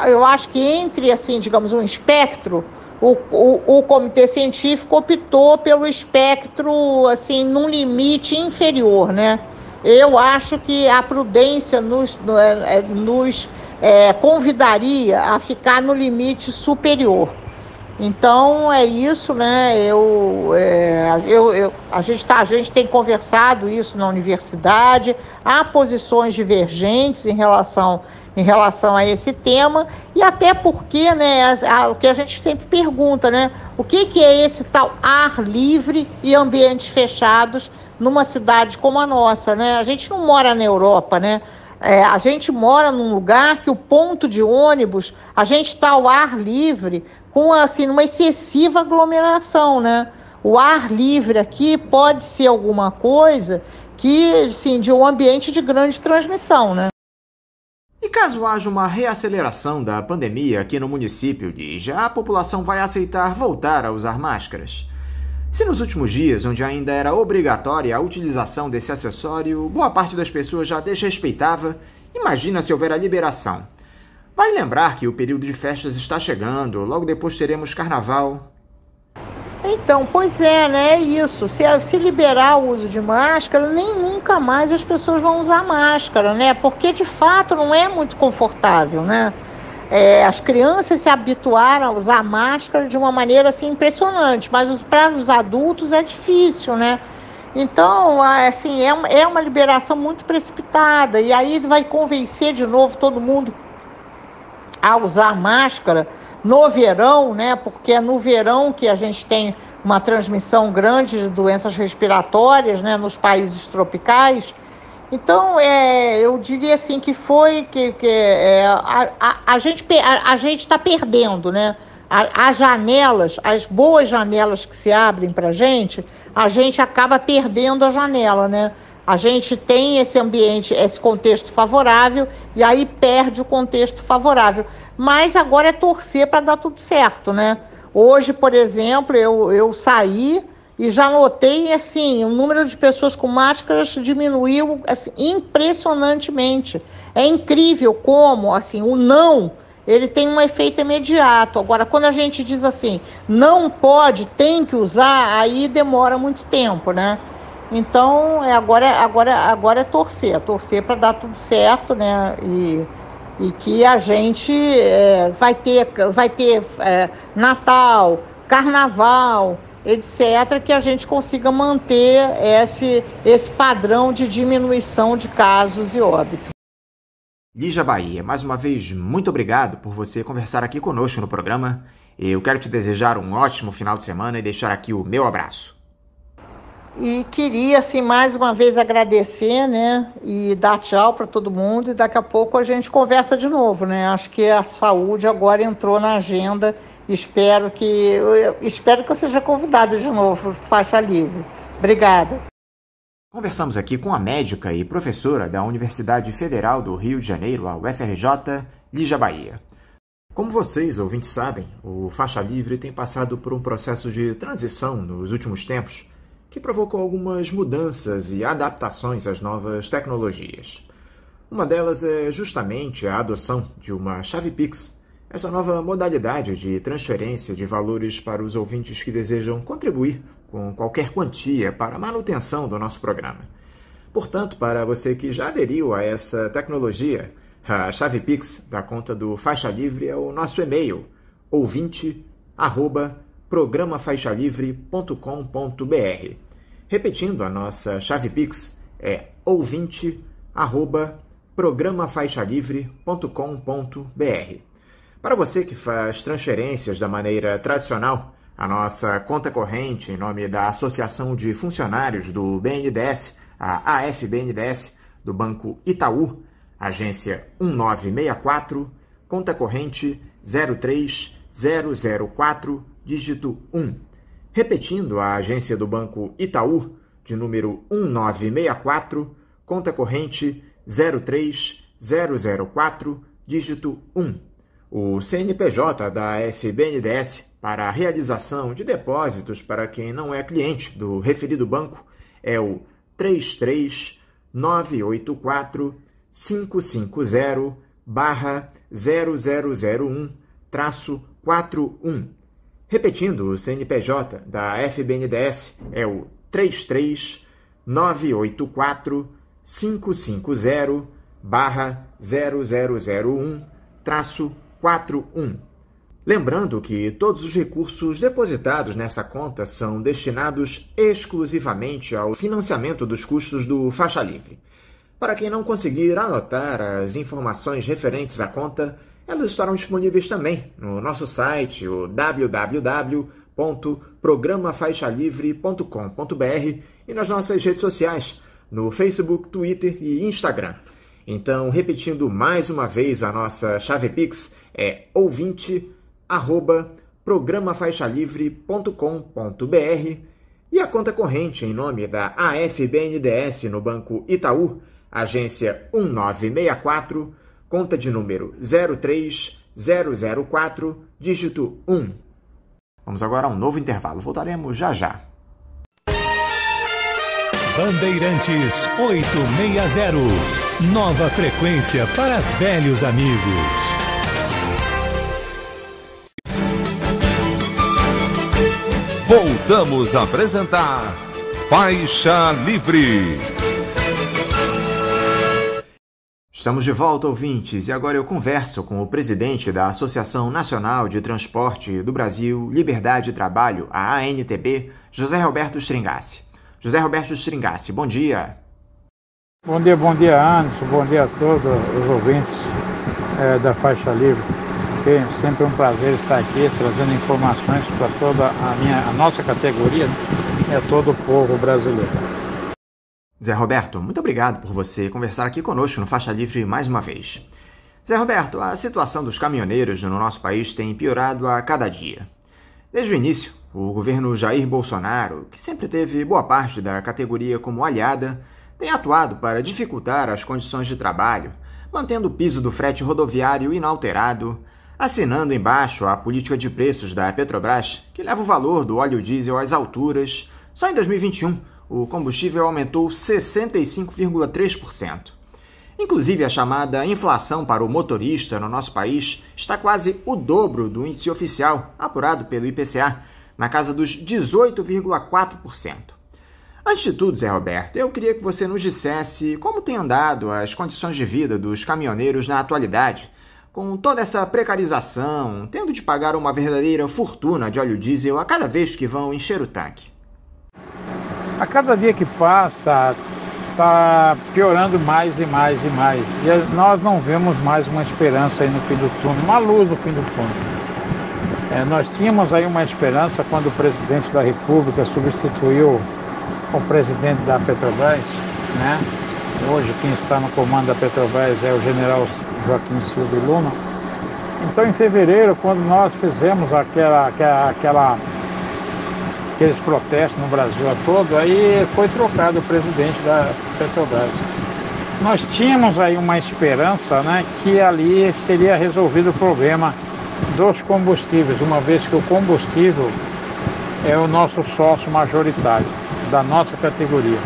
eu acho que entre, assim, digamos, um espectro, o comitê científico optou pelo espectro, assim, num limite inferior, né? Eu acho que a prudência nos convidaria a ficar no limite superior. Então é isso, né? A gente tem conversado isso na universidade, há posições divergentes em relação a esse tema, e até porque, né, o que a gente sempre pergunta, né? O que é esse tal ar livre e ambientes fechados numa cidade como a nossa, né? A gente não mora na Europa, né? A gente mora num lugar que o ponto de ônibus, a gente está ao ar livre, com, assim, uma excessiva aglomeração, né? O ar livre aqui pode ser alguma coisa que, assim, de um ambiente de grande transmissão, né? E caso haja uma reaceleração da pandemia aqui no município, já a população vai aceitar voltar a usar máscaras? Se nos últimos dias, onde ainda era obrigatória a utilização desse acessório, boa parte das pessoas já desrespeitava, imagina se houver a liberação. Vai lembrar que o período de festas está chegando, logo depois teremos carnaval. Então, pois é, né? Isso. Se liberar o uso de máscara, nem nunca mais as pessoas vão usar máscara, né? Porque, de fato, não é muito confortável, né? As crianças se habituaram a usar máscara de uma maneira assim impressionante, mas para os adultos é difícil, né? Então, assim, é uma liberação muito precipitada, e aí vai convencer de novo todo mundo a usar máscara no verão, né? Porque é no verão que a gente tem uma transmissão grande de doenças respiratórias, né, nos países tropicais. Então, eu diria assim que a gente está perdendo, né? As janelas, as boas janelas que se abrem para a gente acaba perdendo a janela, né? A gente tem esse ambiente, esse contexto favorável, e aí perde o contexto favorável. Mas agora é torcer para dar tudo certo, né? Hoje, por exemplo, eu saí e já notei, assim, o número de pessoas com máscaras diminuiu, assim, impressionantemente. É incrível como, assim, o não, ele tem um efeito imediato. Agora, quando a gente diz assim, não pode, tem que usar, aí demora muito tempo, né? Então, agora é torcer para dar tudo certo, né? E que a gente vai ter Natal, Carnaval, etc., que a gente consiga manter esse padrão de diminuição de casos e óbitos. Lígia Bahia, mais uma vez, muito obrigado por você conversar aqui conosco no programa. Eu quero te desejar um ótimo final de semana e deixar aqui o meu abraço. E queria, assim, mais uma vez agradecer, né, e dar tchau para todo mundo, e daqui a pouco a gente conversa de novo, né? Acho que a saúde agora entrou na agenda. Espero que eu seja convidada de novo, Faixa Livre. Obrigada. Conversamos aqui com a médica e professora da Universidade Federal do Rio de Janeiro, a UFRJ, Lígia Bahia. Como vocês, ouvintes, sabem, o Faixa Livre tem passado por um processo de transição nos últimos tempos, que provocou algumas mudanças e adaptações às novas tecnologias. Uma delas é justamente a adoção de uma chave Pix, essa nova modalidade de transferência de valores para os ouvintes que desejam contribuir com qualquer quantia para a manutenção do nosso programa. Portanto, para você que já aderiu a essa tecnologia, a chave Pix da conta do Faixa Livre é o nosso e-mail, ouvinte@programafaixalivre.com.br. Repetindo, a nossa chave Pix é ouvinte@programafaixalivre.com.br. Para você que faz transferências da maneira tradicional, a nossa conta corrente em nome da Associação de Funcionários do BNDES, a AFBNDES, do Banco Itaú, agência 1964, conta corrente 03004, dígito 1. Repetindo, a agência do Banco Itaú, de número 1964, conta corrente 03004, dígito 1. O CNPJ da FBNDES para a realização de depósitos para quem não é cliente do referido banco é o 33984-550-0001-41. Repetindo, o CNPJ da FBNDES é o 33984-550-0001-41. Lembrando que todos os recursos depositados nessa conta são destinados exclusivamente ao financiamento dos custos do Faixa Livre. Para quem não conseguir anotar as informações referentes à conta, elas estarão disponíveis também no nosso site, o www.programafaixalivre.com.br, e nas nossas redes sociais, no Facebook, Twitter e Instagram. Então, repetindo mais uma vez a nossa chave Pix, é ouvinte@programafaixalivre.com.br, e a conta corrente em nome da AFBNDES no Banco Itaú, agência 1964, conta de número 03004, dígito 1. Vamos agora a um novo intervalo. Voltaremos já já. Bandeirantes 860. Nova frequência para velhos amigos. Voltamos a apresentar Faixa Livre. Estamos de volta, ouvintes, e agora eu converso com o presidente da Associação Nacional de Transporte do Brasil, Liberdade e Trabalho, a ANTB, José Roberto Stringassi. José Roberto Stringassi, bom dia. Bom dia, Anderson, bom dia a todos os ouvintes da Faixa Livre. É sempre um prazer estar aqui trazendo informações para toda a nossa categoria e a todo o povo brasileiro. Zé Roberto, muito obrigado por você conversar aqui conosco no Faixa Livre mais uma vez. Zé Roberto, a situação dos caminhoneiros no nosso país tem piorado a cada dia. Desde o início, o governo Jair Bolsonaro, que sempre teve boa parte da categoria como aliada, tem atuado para dificultar as condições de trabalho, mantendo o piso do frete rodoviário inalterado, assinando embaixo a política de preços da Petrobras, que leva o valor do óleo diesel às alturas. Só em 2021, o combustível aumentou 65,3%. Inclusive, a chamada inflação para o motorista no nosso país está quase o dobro do índice oficial, apurado pelo IPCA, na casa dos 18,4%. Antes de tudo, Zé Roberto, eu queria que você nos dissesse como tem andado as condições de vida dos caminhoneiros na atualidade, com toda essa precarização, tendo de pagar uma verdadeira fortuna de óleo diesel a cada vez que vão encher o tanque. A cada dia que passa, está piorando mais e mais e mais. E nós não vemos mais uma esperança aí no fim do túnel, uma luz no fim do túnel. Nós tínhamos aí uma esperança quando o presidente da República substituiu o presidente da Petrobras, né? Hoje quem está no comando da Petrobras é o general Joaquim Silva Luna. Então, em fevereiro, quando nós fizemos aqueles protestos no Brasil todo, aí foi trocado o presidente da Petrobras. Nós tínhamos aí uma esperança, né, que ali seria resolvido o problema dos combustíveis, uma vez que o combustível é o nosso sócio majoritário da nossa categoria.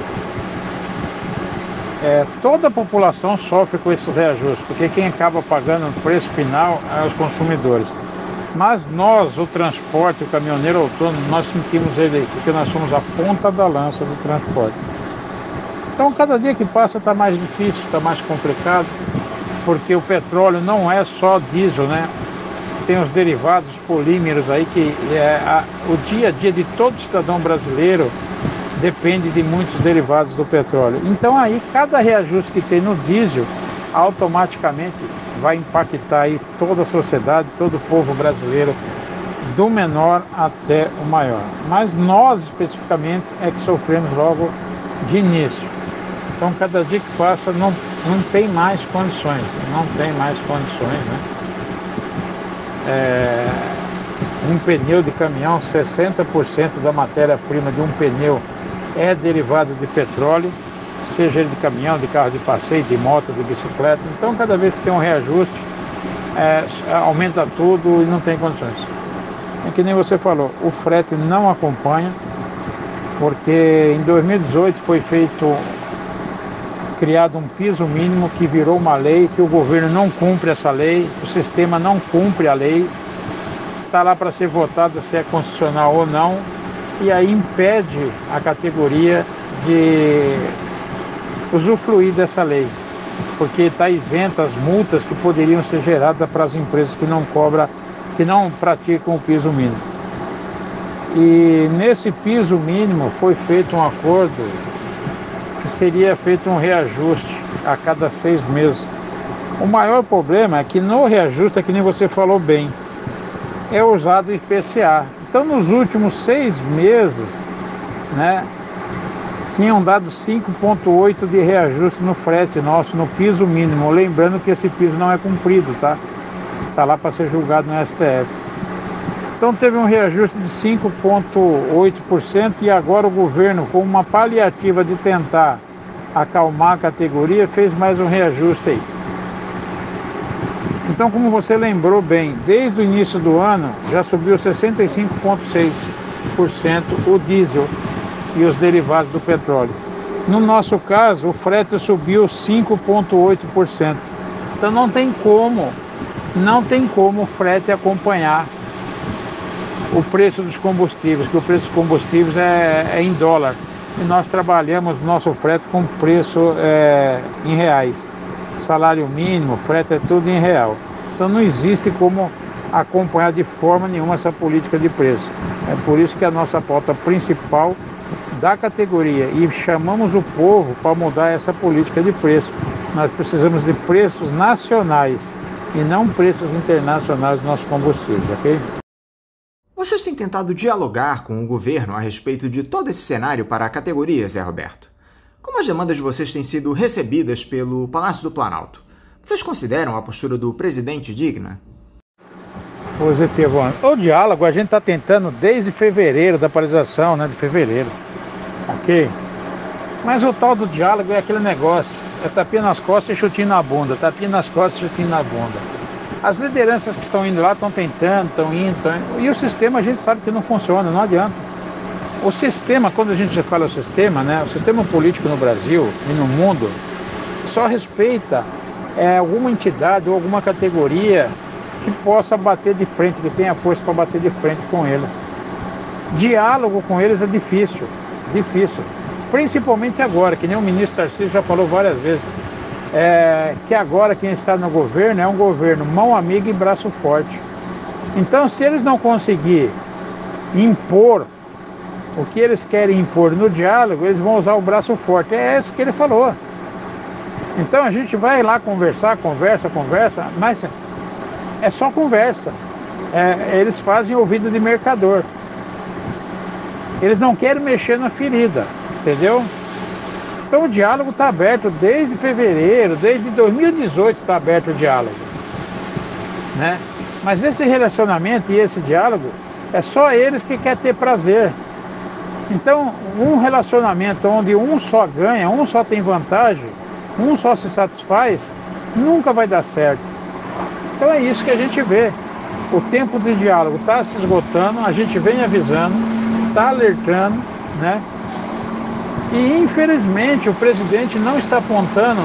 Toda a população sofre com esse reajuste, porque quem acaba pagando o preço final é os consumidores. Mas nós, o transporte, o caminhoneiro autônomo, nós sentimos ele aí, porque nós somos a ponta da lança do transporte. Então, cada dia que passa está mais difícil, está mais complicado, porque o petróleo não é só diesel, né? Tem os derivados polímeros aí, que o dia a dia de todo cidadão brasileiro depende de muitos derivados do petróleo. Então, aí, cada reajuste que tem no diesel, automaticamente vai impactar aí toda a sociedade, todo o povo brasileiro, do menor até o maior. Mas nós, especificamente, é que sofremos logo de início. Então, cada dia que passa, não tem mais condições, né? Um pneu de caminhão, 60% da matéria-prima de um pneu é derivado de petróleo, seja ele de caminhão, de carro de passeio, de moto, de bicicleta. Então, cada vez que tem um reajuste, aumenta tudo e não tem condições. É que nem você falou, o frete não acompanha, porque em 2018 foi criado um piso mínimo que virou uma lei, que o governo não cumpre essa lei, o sistema não cumpre a lei, está lá para ser votado se é constitucional ou não, e aí impede a categoria de usufruir dessa lei, porque está isenta as multas que poderiam ser geradas para as empresas que não praticam o piso mínimo. E nesse piso mínimo foi feito um acordo que seria feito um reajuste a cada 6 meses. O maior problema é que no reajuste, é que nem você falou bem, é usado o IPCA. Então nos últimos 6 meses, né, tinham dado 5,8 de reajuste no frete nosso, no piso mínimo. Lembrando que esse piso não é cumprido, tá? Está lá para ser julgado no STF. Então teve um reajuste de 5,8% e agora o governo, com uma paliativa de tentar acalmar a categoria, fez mais um reajuste aí. Então, como você lembrou bem, desde o início do ano já subiu 65,6% o diesel e os derivados do petróleo. No nosso caso, o frete subiu 5,8%. Então não tem como o frete acompanhar o preço dos combustíveis, que o preço dos combustíveis é em dólar. E nós trabalhamos nosso frete com preço em reais. Salário mínimo, frete é tudo em real. Então não existe como acompanhar de forma nenhuma essa política de preço. É por isso que a nossa pauta principal da categoria, e chamamos o povo para mudar essa política de preço. Nós precisamos de preços nacionais e não preços internacionais dos nossos combustíveis, ok? Vocês têm tentado dialogar com o governo a respeito de todo esse cenário para a categoria, Zé Roberto? Como as demandas de vocês têm sido recebidas pelo Palácio do Planalto? Vocês consideram a postura do presidente digna? Positivo. O diálogo a gente está tentando desde fevereiro, da paralisação, né, de fevereiro, ok? Mas o tal do diálogo é aquele negócio, é tapinha nas costas e chutinho na bunda, tapinha nas costas e chutinho na bunda. As lideranças que estão indo lá estão tentando, estão indo, e o sistema a gente sabe que não funciona, não adianta. O sistema, quando a gente fala o sistema, né, o sistema político no Brasil e no mundo só respeita alguma entidade ou alguma categoria que possa bater de frente, que tenha força para bater de frente com eles. Diálogo com eles é difícil, principalmente agora, que nem o ministro Tarcísio já falou várias vezes, que agora quem está no governo é um governo mão amiga e braço forte. Então, se eles não conseguirem impor o que eles querem impor no diálogo, eles vão usar o braço forte. É isso que ele falou. Então a gente vai lá conversar, conversa, mas é só conversa. Eles fazem ouvido de mercador. Eles não querem mexer na ferida, entendeu? Então o diálogo está aberto desde fevereiro, desde 2018 está aberto o diálogo, né? Mas esse relacionamento e esse diálogo é só eles que querem ter prazer. Então um relacionamento onde um só ganha, um só tem vantagem, um só se satisfaz, nunca vai dar certo. Então é isso que a gente vê. O tempo de diálogo está se esgotando, a gente vem avisando, está alertando, né? E infelizmente o presidente não está apontando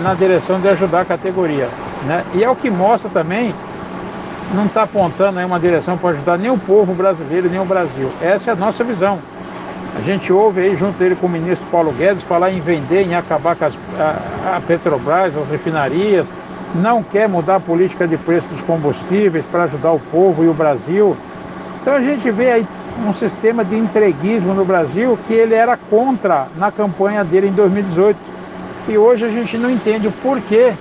na direção de ajudar a categoria, né? E é o que mostra também, não está apontando em uma direção para ajudar nem o povo brasileiro, nem o Brasil. Essa é a nossa visão. A gente ouve aí junto dele com o ministro Paulo Guedes falar em vender, em acabar com a Petrobras, as refinarias, não quer mudar a política de preço dos combustíveis para ajudar o povo e o Brasil. Então a gente vê aí um sistema de entreguismo no Brasil que ele era contra na campanha dele em 2018. E hoje a gente não entende o porquê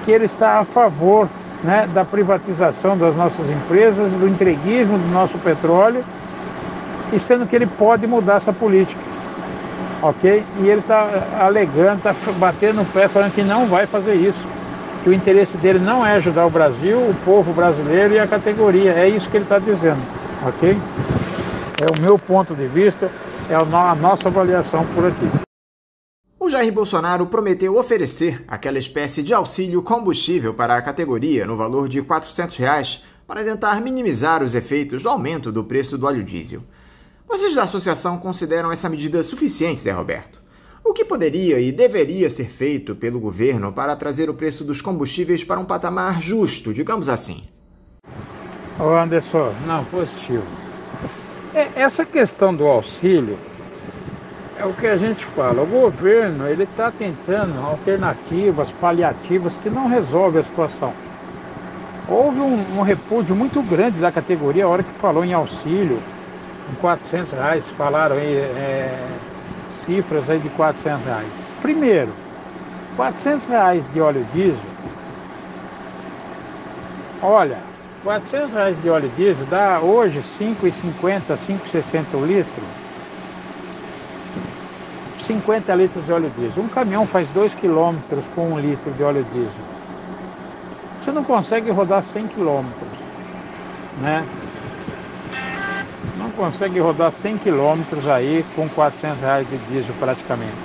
que ele está a favor, né, da privatização das nossas empresas, do entreguismo do nosso petróleo, e sendo que ele pode mudar essa política, ok? E ele está alegando, está batendo no pé, falando que não vai fazer isso, que o interesse dele não é ajudar o Brasil, o povo brasileiro e a categoria. É isso que ele está dizendo, ok? É o meu ponto de vista, é a nossa avaliação por aqui. O Jair Bolsonaro prometeu oferecer aquela espécie de auxílio combustível para a categoria no valor de R$ 400 para tentar minimizar os efeitos do aumento do preço do óleo diesel. Vocês da associação consideram essa medida suficiente, Zé Roberto? O que poderia e deveria ser feito pelo governo para trazer o preço dos combustíveis para um patamar justo, digamos assim? Ô Anderson, não, positivo. Essa questão do auxílio é o que a gente fala. O governo ele está tentando alternativas, paliativas que não resolvem a situação. Houve um repúdio muito grande da categoria a hora que falou em auxílio, em R$ 400, falaram aí cifras aí de R$ 400. Primeiro, R$ 400 de óleo diesel. Olha, R$ 400 de óleo diesel dá hoje R$ 5,50, R$ 5,60 o litro. 50 litros de óleo diesel. Um caminhão faz 2 km com 1 litro de óleo diesel. Você não consegue rodar 100 km, né? Não consegue rodar 100 km aí com R$ 400 de diesel praticamente.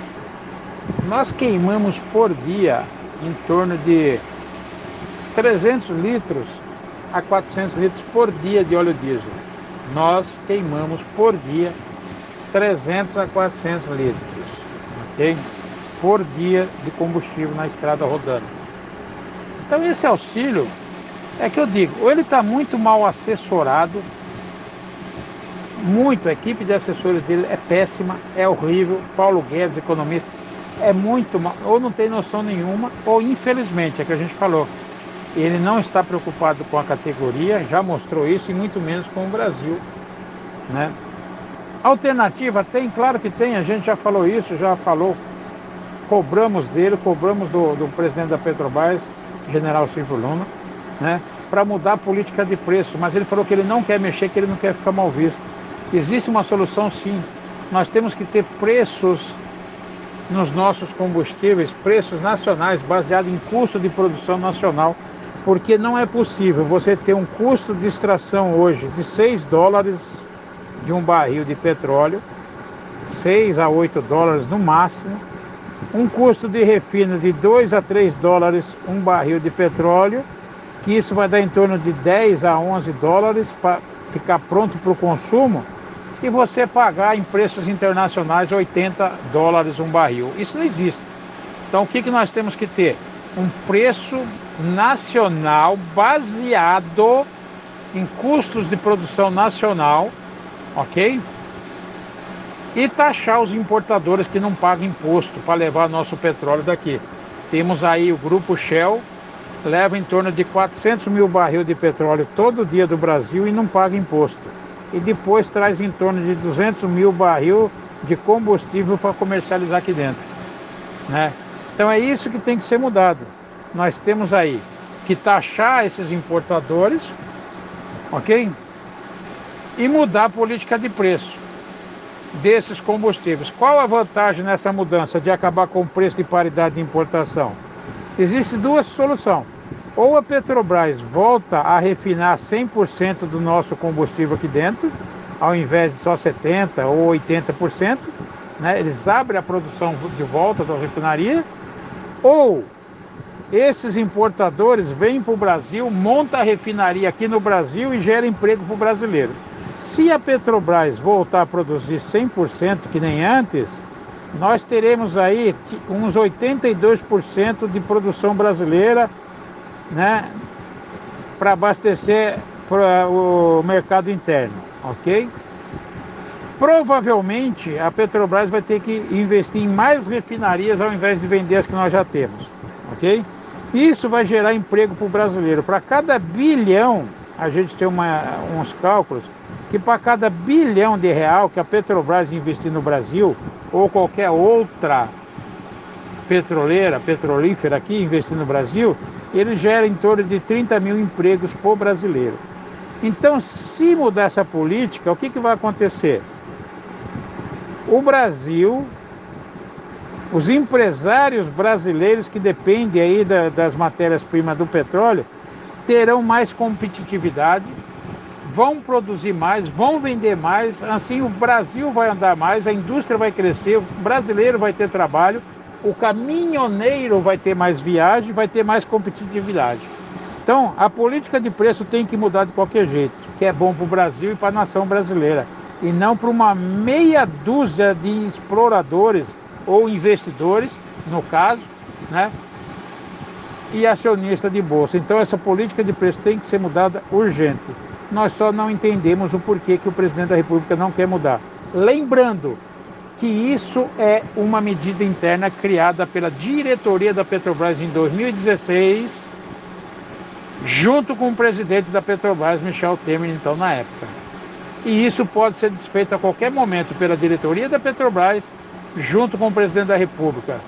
Nós queimamos por dia em torno de 300 litros a 400 litros por dia de óleo diesel. Nós queimamos por dia 300 a 400 litros, ok? Por dia de combustível na estrada rodando. Então esse auxílio, é que eu digo, ou ele está muito mal assessorado, muito, a equipe de assessores dele é péssima, é horrível, Paulo Guedes, economista, é muito mal, ou não tem noção nenhuma, ou infelizmente, é que a gente falou, ele não está preocupado com a categoria, já mostrou isso, e muito menos com o Brasil, né? Alternativa tem, claro que tem, a gente já falou isso, já falou, cobramos dele, cobramos do presidente da Petrobras, General Silvio Luna, né, para mudar a política de preço, mas ele falou que ele não quer mexer, que ele não quer ficar mal visto. Existe uma solução sim, nós temos que ter preços nos nossos combustíveis, preços nacionais, baseados em custo de produção nacional, porque não é possível você ter um custo de extração hoje de $6 de um barril de petróleo, 6 a 8 dólares no máximo, um custo de refino de 2 a 3 dólares um barril de petróleo, que isso vai dar em torno de 10 a 11 dólares para ficar pronto para o consumo, e você pagar em preços internacionais 80 dólares um barril. Isso não existe. Então o que nós temos que ter? Um preço nacional baseado em custos de produção nacional, ok? E taxar os importadores que não pagam imposto para levar nosso petróleo daqui. Temos aí o grupo Shell, leva em torno de 400 mil barril de petróleo todo dia do Brasil e não paga imposto. E depois traz em torno de 200 mil barril de combustível para comercializar aqui dentro, né? Então é isso que tem que ser mudado. Nós temos aí que taxar esses importadores, ok? E mudar a política de preço desses combustíveis. Qual a vantagem nessa mudança de acabar com o preço de paridade de importação? Existem duas soluções. Ou a Petrobras volta a refinar 100% do nosso combustível aqui dentro, ao invés de só 70% ou 80%, né? Eles abrem a produção de volta da refinaria, ou esses importadores vêm para o Brasil, montam a refinaria aqui no Brasil e geram emprego para o brasileiro. Se a Petrobras voltar a produzir 100% que nem antes, nós teremos aí uns 82% de produção brasileira, né, para abastecer para o mercado interno, ok? Provavelmente a Petrobras vai ter que investir em mais refinarias ao invés de vender as que nós já temos, ok? Isso vai gerar emprego para o brasileiro. Para cada bilhão, a gente tem uns cálculos, que para cada bilhão de real que a Petrobras investir no Brasil, ou qualquer outra petrolífera aqui investir no Brasil, ele gera em torno de 30 mil empregos por brasileiro. Então, se mudar essa política, o que vai acontecer? O Brasil, os empresários brasileiros que dependem aí das matérias-primas do petróleo, terão mais competitividade, vão produzir mais, vão vender mais, assim o Brasil vai andar mais, a indústria vai crescer, o brasileiro vai ter trabalho o caminhoneiro vai ter mais viagem, vai ter mais competitividade. Então, a política de preço tem que mudar de qualquer jeito, que é bom para o Brasil e para a nação brasileira, e não para uma meia dúzia de exploradores ou investidores, no caso, né? E acionista de bolsa. Então, essa política de preço tem que ser mudada urgente. Nós só não entendemos o porquê que o presidente da República não quer mudar. Lembrando que isso é uma medida interna criada pela diretoria da Petrobras em 2016, junto com o presidente da Petrobras, Michel Temer, então, na época. E isso pode ser desfeito a qualquer momento pela diretoria da Petrobras, junto com o presidente da República,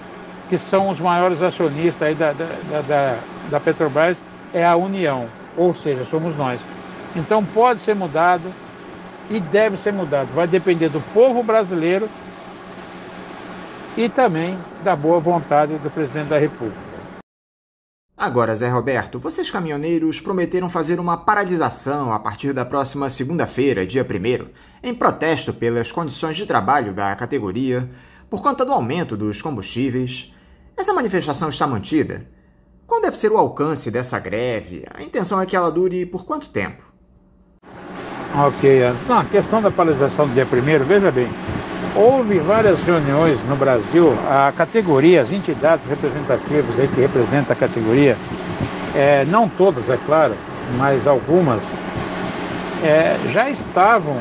que são os maiores acionistas aí da Petrobras, é a União, ou seja, somos nós. Então pode ser mudado e deve ser mudado. Vai depender do povo brasileiro e também da boa vontade do presidente da República. Agora, Zé Roberto, vocês caminhoneiros prometeram fazer uma paralisação a partir da próxima segunda-feira, dia 1º, em protesto pelas condições de trabalho da categoria, por conta do aumento dos combustíveis. Essa manifestação está mantida? Qual deve ser o alcance dessa greve? A intenção é que ela dure por quanto tempo? Ok, a questão da paralisação do dia 1º, veja bem, houve várias reuniões no Brasil, a categoria, as entidades representativas aí que representam a categoria, não todas, é claro, mas algumas, já estavam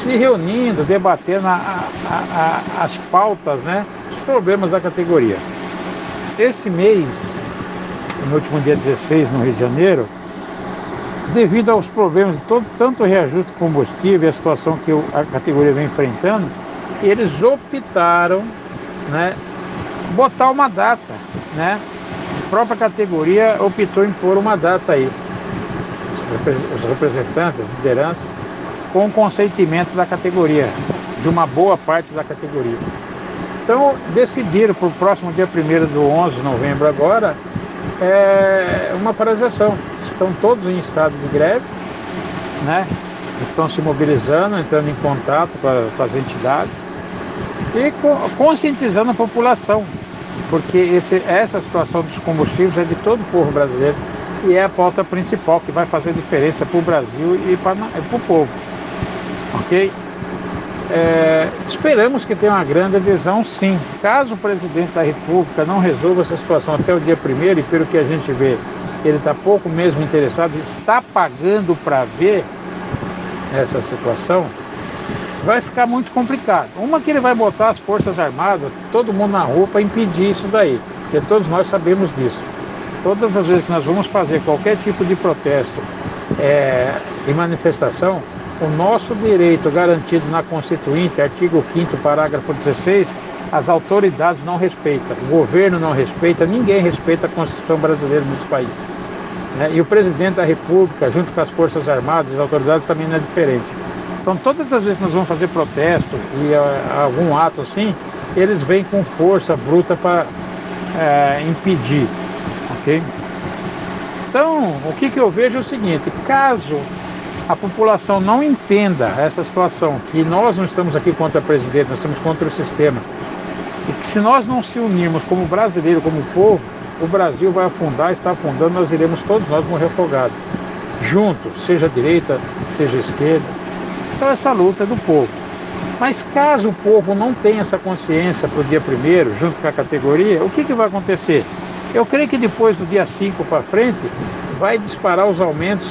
se reunindo, debatendo as pautas, né, os problemas da categoria. Esse mês, no último dia 16, no Rio de Janeiro, devido aos problemas de tanto reajuste de combustível e a situação que a categoria vem enfrentando, eles optaram, né, botar uma data, né? A própria categoria optou em pôr uma data aí. Os representantes, as lideranças, com o consentimento da categoria, de uma boa parte da categoria. Então, decidiram para o próximo dia 1º do 11 de novembro agora, uma paralisação. Estão todos em estado de greve, né? Estão se mobilizando, entrando em contato com as entidades e conscientizando a população, porque essa situação dos combustíveis é de todo o povo brasileiro e é a pauta principal que vai fazer diferença para o Brasil e para o povo, ok? Esperamos que tenha uma grande adesão, sim. Caso o presidente da República não resolva essa situação até o dia 1º, e pelo que a gente vê, ele está pouco mesmo interessado, está pagando para ver essa situação, vai ficar muito complicado. Uma que ele vai botar as Forças Armadas, todo mundo na rua para impedir isso daí, porque todos nós sabemos disso. Todas as vezes que nós vamos fazer qualquer tipo de protesto e manifestação, o nosso direito garantido na Constituinte, artigo 5º, parágrafo 16, as autoridades não respeitam, o governo não respeita, ninguém respeita a Constituição brasileira nesse país. Né? E o presidente da República, junto com as Forças Armadas, as autoridades, também não é diferente. Então, todas as vezes que nós vamos fazer protesto e algum ato assim, eles vêm com força bruta para impedir, ok? Então, o que eu vejo é o seguinte: caso a população não entenda essa situação, que nós não estamos aqui contra o presidente, nós estamos contra o sistema, e que se nós não se unirmos como brasileiro, como povo, o Brasil vai afundar, está afundando, nós iremos todos nós morrer afogados, juntos, seja direita, seja esquerda. Então essa luta é do povo. Mas caso o povo não tenha essa consciência para o dia 1º, junto com a categoria, o que vai acontecer? Eu creio que depois do dia 5 para frente, vai disparar os aumentos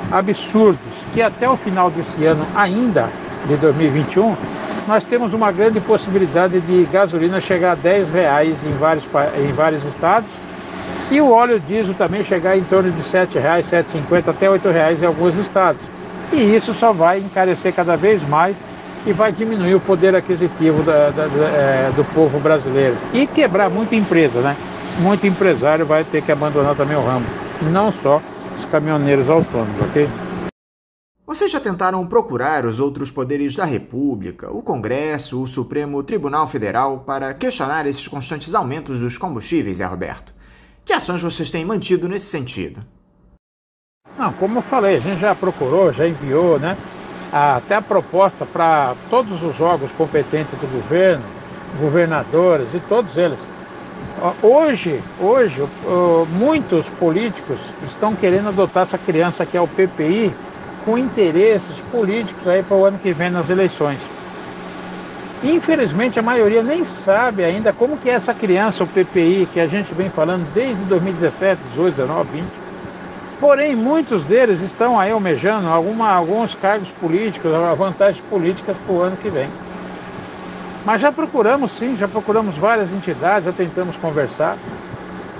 absurdos, que até o final desse ano ainda, de 2021, nós temos uma grande possibilidade de gasolina chegar a R$10 em vários estados, e o óleo diesel também chegar em torno de R$7, R$7,50 até R$8 em alguns estados. E isso só vai encarecer cada vez mais e vai diminuir o poder aquisitivo do povo brasileiro e quebrar muita empresa, né? Muito empresário vai ter que abandonar também o ramo, não só os caminhoneiros autônomos, ok? Vocês já tentaram procurar os outros poderes da República, o Congresso, o Supremo Tribunal Federal, para questionar esses constantes aumentos dos combustíveis, Zé Roberto? Que ações vocês têm mantido nesse sentido? Não, como eu falei, a gente já procurou, já enviou, né? Até a proposta para todos os órgãos competentes do governo, governadores e todos eles. Hoje, muitos políticos estão querendo adotar essa criança que é o PPI com interesses políticos aí para o ano que vem nas eleições. Infelizmente a maioria nem sabe ainda como que é essa criança, o PPI, que a gente vem falando desde 2017, 18, 19, 20. Porém, muitos deles estão aí almejando alguns cargos políticos, vantagens políticas para o ano que vem. Mas já procuramos sim, já procuramos várias entidades, já tentamos conversar.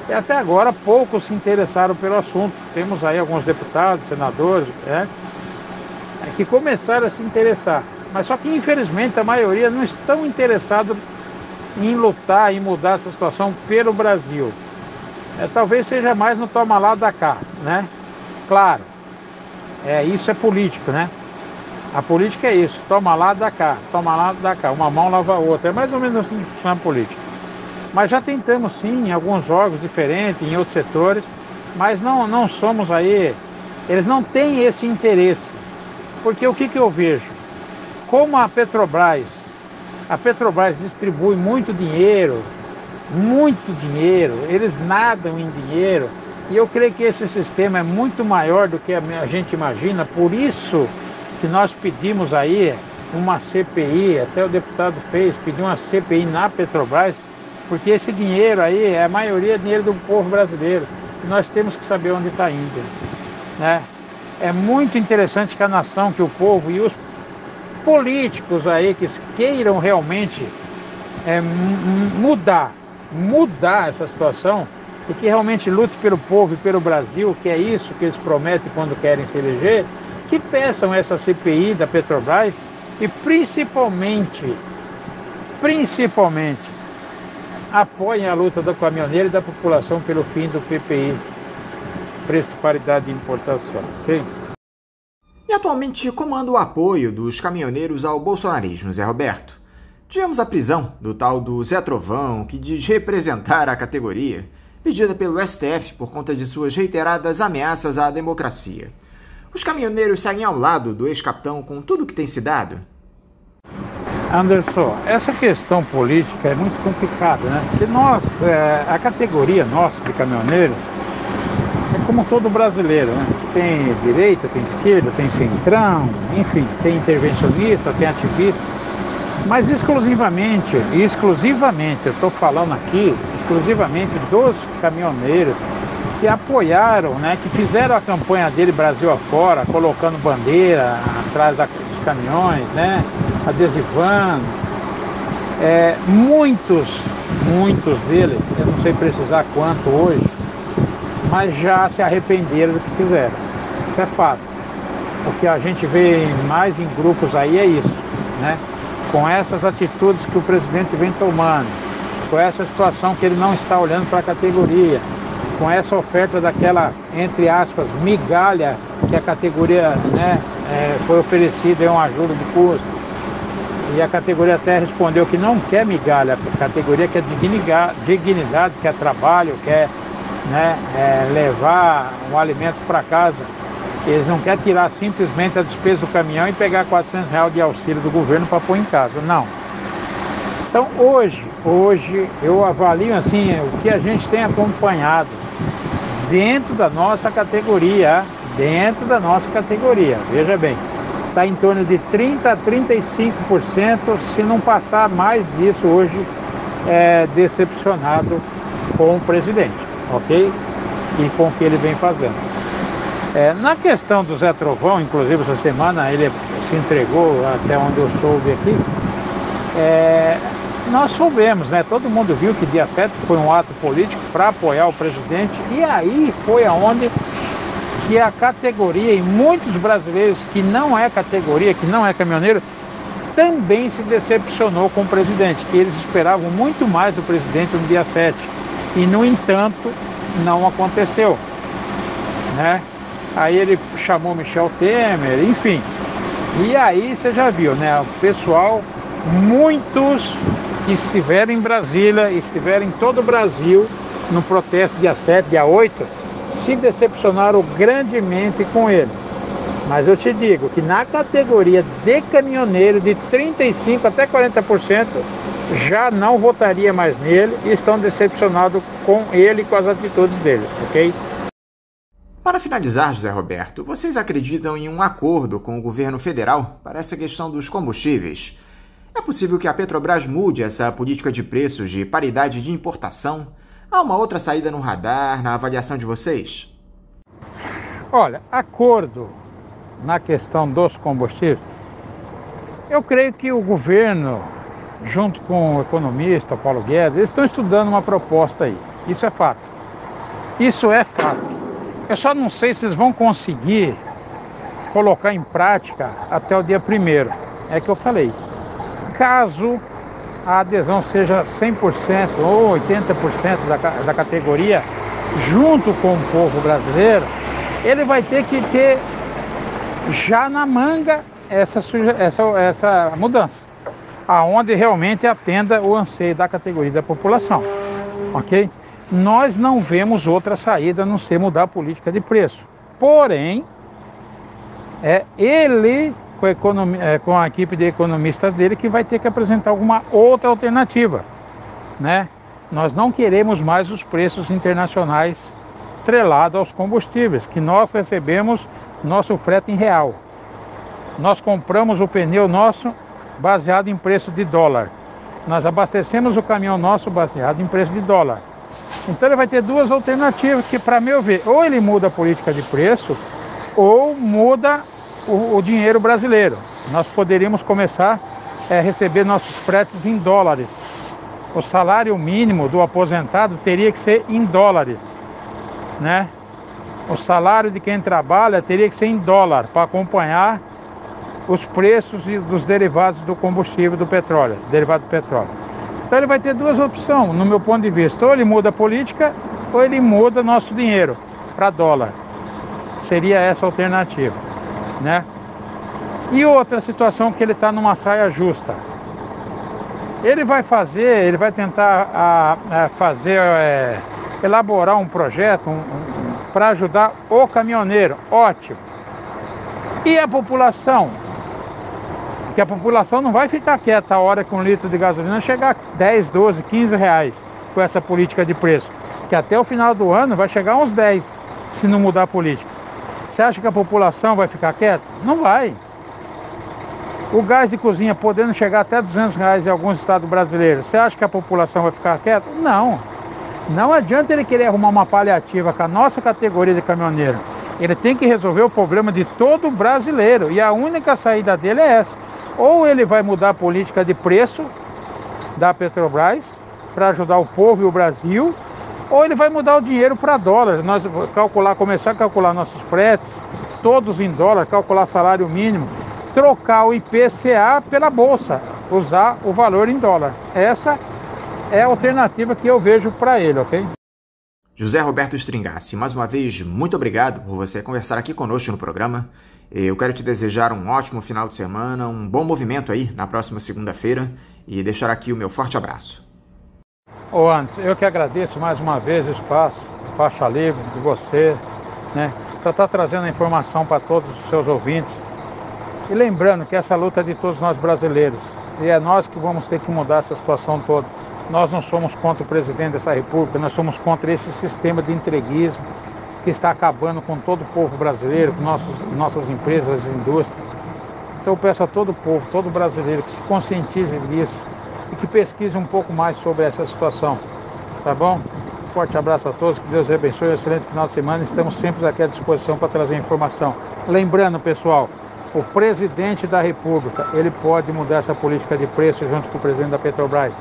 E até agora poucos se interessaram pelo assunto. Temos aí alguns deputados, senadores, que começaram a se interessar. Mas só que infelizmente a maioria não estão interessados em lutar e mudar essa situação pelo Brasil. Talvez seja mais no toma lá da cá, né? Claro, isso é político, né? A política é isso, toma lá, dá cá, toma lá, dá cá, uma mão lava a outra, é mais ou menos assim que funciona a política. Mas já tentamos sim, em alguns órgãos diferentes, em outros setores, mas não somos aí, eles não têm esse interesse. Porque o que eu vejo? Como a Petrobras distribui muito dinheiro, eles nadam em dinheiro, e eu creio que esse sistema é muito maior do que a gente imagina, por isso que nós pedimos aí uma CPI, até o deputado pediu uma CPI na Petrobras, porque esse dinheiro aí, a maioria é dinheiro do povo brasileiro, e nós temos que saber onde está indo, né? É muito interessante que a nação, que o povo e os políticos aí que queiram realmente mudar essa situação, e que realmente lute pelo povo e pelo Brasil, que é isso que eles prometem quando querem se eleger, que peçam essa CPI da Petrobras e principalmente apoiem a luta do caminhoneiro e da população pelo fim do PPI, preço de paridade de importação. Okay? E atualmente comanda o apoio dos caminhoneiros ao bolsonarismo, Zé Roberto. Tivemos a prisão do tal do Zé Trovão, que diz representar a categoria, pedida pelo STF por conta de suas reiteradas ameaças à democracia. Os caminhoneiros saem ao lado do ex-capitão com tudo que tem se dado? Anderson, essa questão política é muito complicada, né? Porque nós, a categoria nossa de caminhoneiros, é como todo brasileiro, né? Tem direita, tem esquerda, tem centrão, enfim, tem intervencionista, tem ativista, mas exclusivamente, eu estou falando aqui, exclusivamente dos caminhoneiros que apoiaram, né, que fizeram a campanha dele Brasil afora, colocando bandeira atrás dos caminhões, né, adesivando. Muitos deles, eu não sei precisar quanto hoje, mas já se arrependeram do que fizeram. Isso é fato. O que a gente vê mais em grupos aí é isso, né? Com essas atitudes que o presidente vem tomando, com essa situação que ele não está olhando para a categoria, com essa oferta daquela, entre aspas, migalha que a categoria, né, foi oferecida em uma ajuda de custo. E a categoria até respondeu que não quer migalha, a categoria quer dignidade, quer trabalho, quer, né, levar um alimento para casa. Eles não querem tirar simplesmente a despesa do caminhão e pegar R$400 de auxílio do governo para pôr em casa, não. Então hoje eu avalio assim o que a gente tem acompanhado dentro da nossa categoria, veja bem, está em torno de 30% a 35%, se não passar mais disso hoje, decepcionado com o presidente, ok? E com o que ele vem fazendo. Na questão do Zé Trovão, inclusive essa semana ele se entregou, até onde eu soube aqui, nós soubemos, né? Todo mundo viu que dia 7 foi um ato político para apoiar o presidente, e aí foi aonde que a categoria, e muitos brasileiros que não é categoria, que não é caminhoneiro, também se decepcionou com o presidente, que eles esperavam muito mais do presidente no dia 7, e no entanto não aconteceu, né? Aí ele chamou Michel Temer, enfim, e aí você já viu, né? O pessoal, muitos que estiveram em Brasília, estiveram em todo o Brasil no protesto dia 7, dia 8, se decepcionaram grandemente com ele. Mas eu te digo que na categoria de caminhoneiro de 35% até 40% já não votaria mais nele e estão decepcionados com ele e com as atitudes dele, ok? Para finalizar, José Roberto, vocês acreditam em um acordo com o governo federal para essa questão dos combustíveis? É possível que a Petrobras mude essa política de preços de paridade de importação? Há uma outra saída no radar, na avaliação de vocês? Olha, acordo na questão dos combustíveis, eu creio que o governo, junto com o economista Paulo Guedes, eles estão estudando uma proposta aí. Isso é fato. Isso é fato. Eu só não sei se eles vão conseguir colocar em prática até o dia 1º. É que eu falei. Caso a adesão seja 100% ou 80% da categoria, junto com o povo brasileiro, ele vai ter que ter já na manga essa mudança, aonde realmente atenda o anseio da categoria da população, ok? Nós não vemos outra saída a não ser mudar a política de preço. Porém, ele, com a equipe de economistas dele, que vai ter que apresentar alguma outra alternativa, né? Nós não queremos mais os preços internacionais atrelados aos combustíveis, que nós recebemos nosso frete em real. Nós compramos o pneu nosso baseado em preço de dólar. Nós abastecemos o caminhão nosso baseado em preço de dólar. Então ele vai ter duas alternativas que, para meu ver, ou ele muda a política de preço ou muda o dinheiro brasileiro. Nós poderíamos começar a receber nossos fretes em dólares. O salário mínimo do aposentado teria que ser em dólares, né? O salário de quem trabalha teria que ser em dólar para acompanhar os preços dos derivados do combustível do petróleo, derivado do petróleo. Então ele vai ter duas opções, no meu ponto de vista. Ou ele muda a política, ou ele muda nosso dinheiro para dólar. Seria essa a alternativa, né? E outra situação que ele está numa saia justa. Ele vai tentar elaborar um projeto para ajudar o caminhoneiro. Ótimo. E a população? Porque a população não vai ficar quieta a hora que um litro de gasolina chegar a 10, 12, 15 reais com essa política de preço. Que até o final do ano vai chegar a uns 10, se não mudar a política. Você acha que a população vai ficar quieta? Não vai. O gás de cozinha podendo chegar até 200 reais em alguns estados brasileiros, você acha que a população vai ficar quieta? Não. Não adianta ele querer arrumar uma paliativa com a nossa categoria de caminhoneiro. Ele tem que resolver o problema de todo brasileiro. E a única saída dele é essa. Ou ele vai mudar a política de preço da Petrobras para ajudar o povo e o Brasil, ou ele vai mudar o dinheiro para dólar. Nós começar a calcular nossos fretes, todos em dólar, calcular salário mínimo, trocar o IPCA pela bolsa, usar o valor em dólar. Essa é a alternativa que eu vejo para ele, ok? José Roberto Stringassi, mais uma vez, muito obrigado por você conversar aqui conosco no programa. Eu quero te desejar um ótimo final de semana, um bom movimento aí na próxima segunda-feira e deixar aqui o meu forte abraço. Anderson, eu que agradeço mais uma vez o espaço, Faixa Livre, de você, né, para estar trazendo a informação para todos os seus ouvintes. E lembrando que essa luta é de todos nós brasileiros e é nós que vamos ter que mudar essa situação toda. Nós não somos contra o presidente dessa república, nós somos contra esse sistema de entreguismo que está acabando com todo o povo brasileiro, com nossas empresas e indústrias. Então eu peço a todo o povo, todo brasileiro, que se conscientize disso e que pesquise um pouco mais sobre essa situação, tá bom? Forte abraço a todos, que Deus abençoe, um excelente final de semana, estamos sempre aqui à disposição para trazer informação. Lembrando, pessoal, o presidente da república, ele pode mudar essa política de preço junto com o presidente da Petrobras,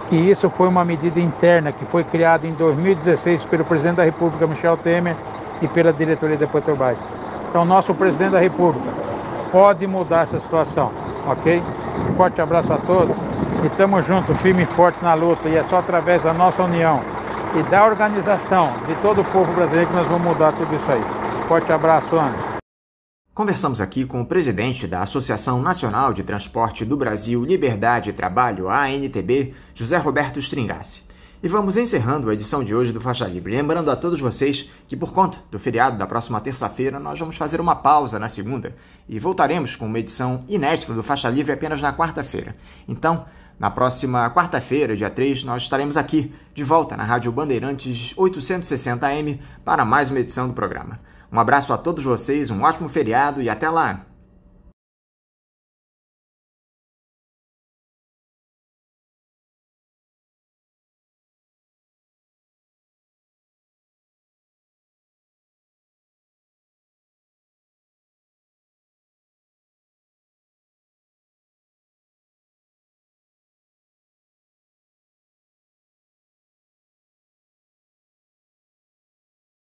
que isso foi uma medida interna que foi criada em 2016 pelo presidente da república, Michel Temer, e pela diretoria da Petrobras. Então, nosso presidente da república pode mudar essa situação, ok? Um forte abraço a todos e estamos juntos, firme e forte na luta, e é só através da nossa união e da organização de todo o povo brasileiro que nós vamos mudar tudo isso aí. Forte abraço, Anderson. Conversamos aqui com o presidente da Associação Nacional de Transporte do Brasil, Liberdade e Trabalho, a ANTB, José Roberto Stringassi. E vamos encerrando a edição de hoje do Faixa Livre. Lembrando a todos vocês que, por conta do feriado da próxima terça-feira, nós vamos fazer uma pausa na segunda e voltaremos com uma edição inédita do Faixa Livre apenas na quarta-feira. Então, na próxima quarta-feira, dia 3, nós estaremos aqui, de volta na Rádio Bandeirantes 860 AM, para mais uma edição do programa. Um abraço a todos vocês, um ótimo feriado e até lá!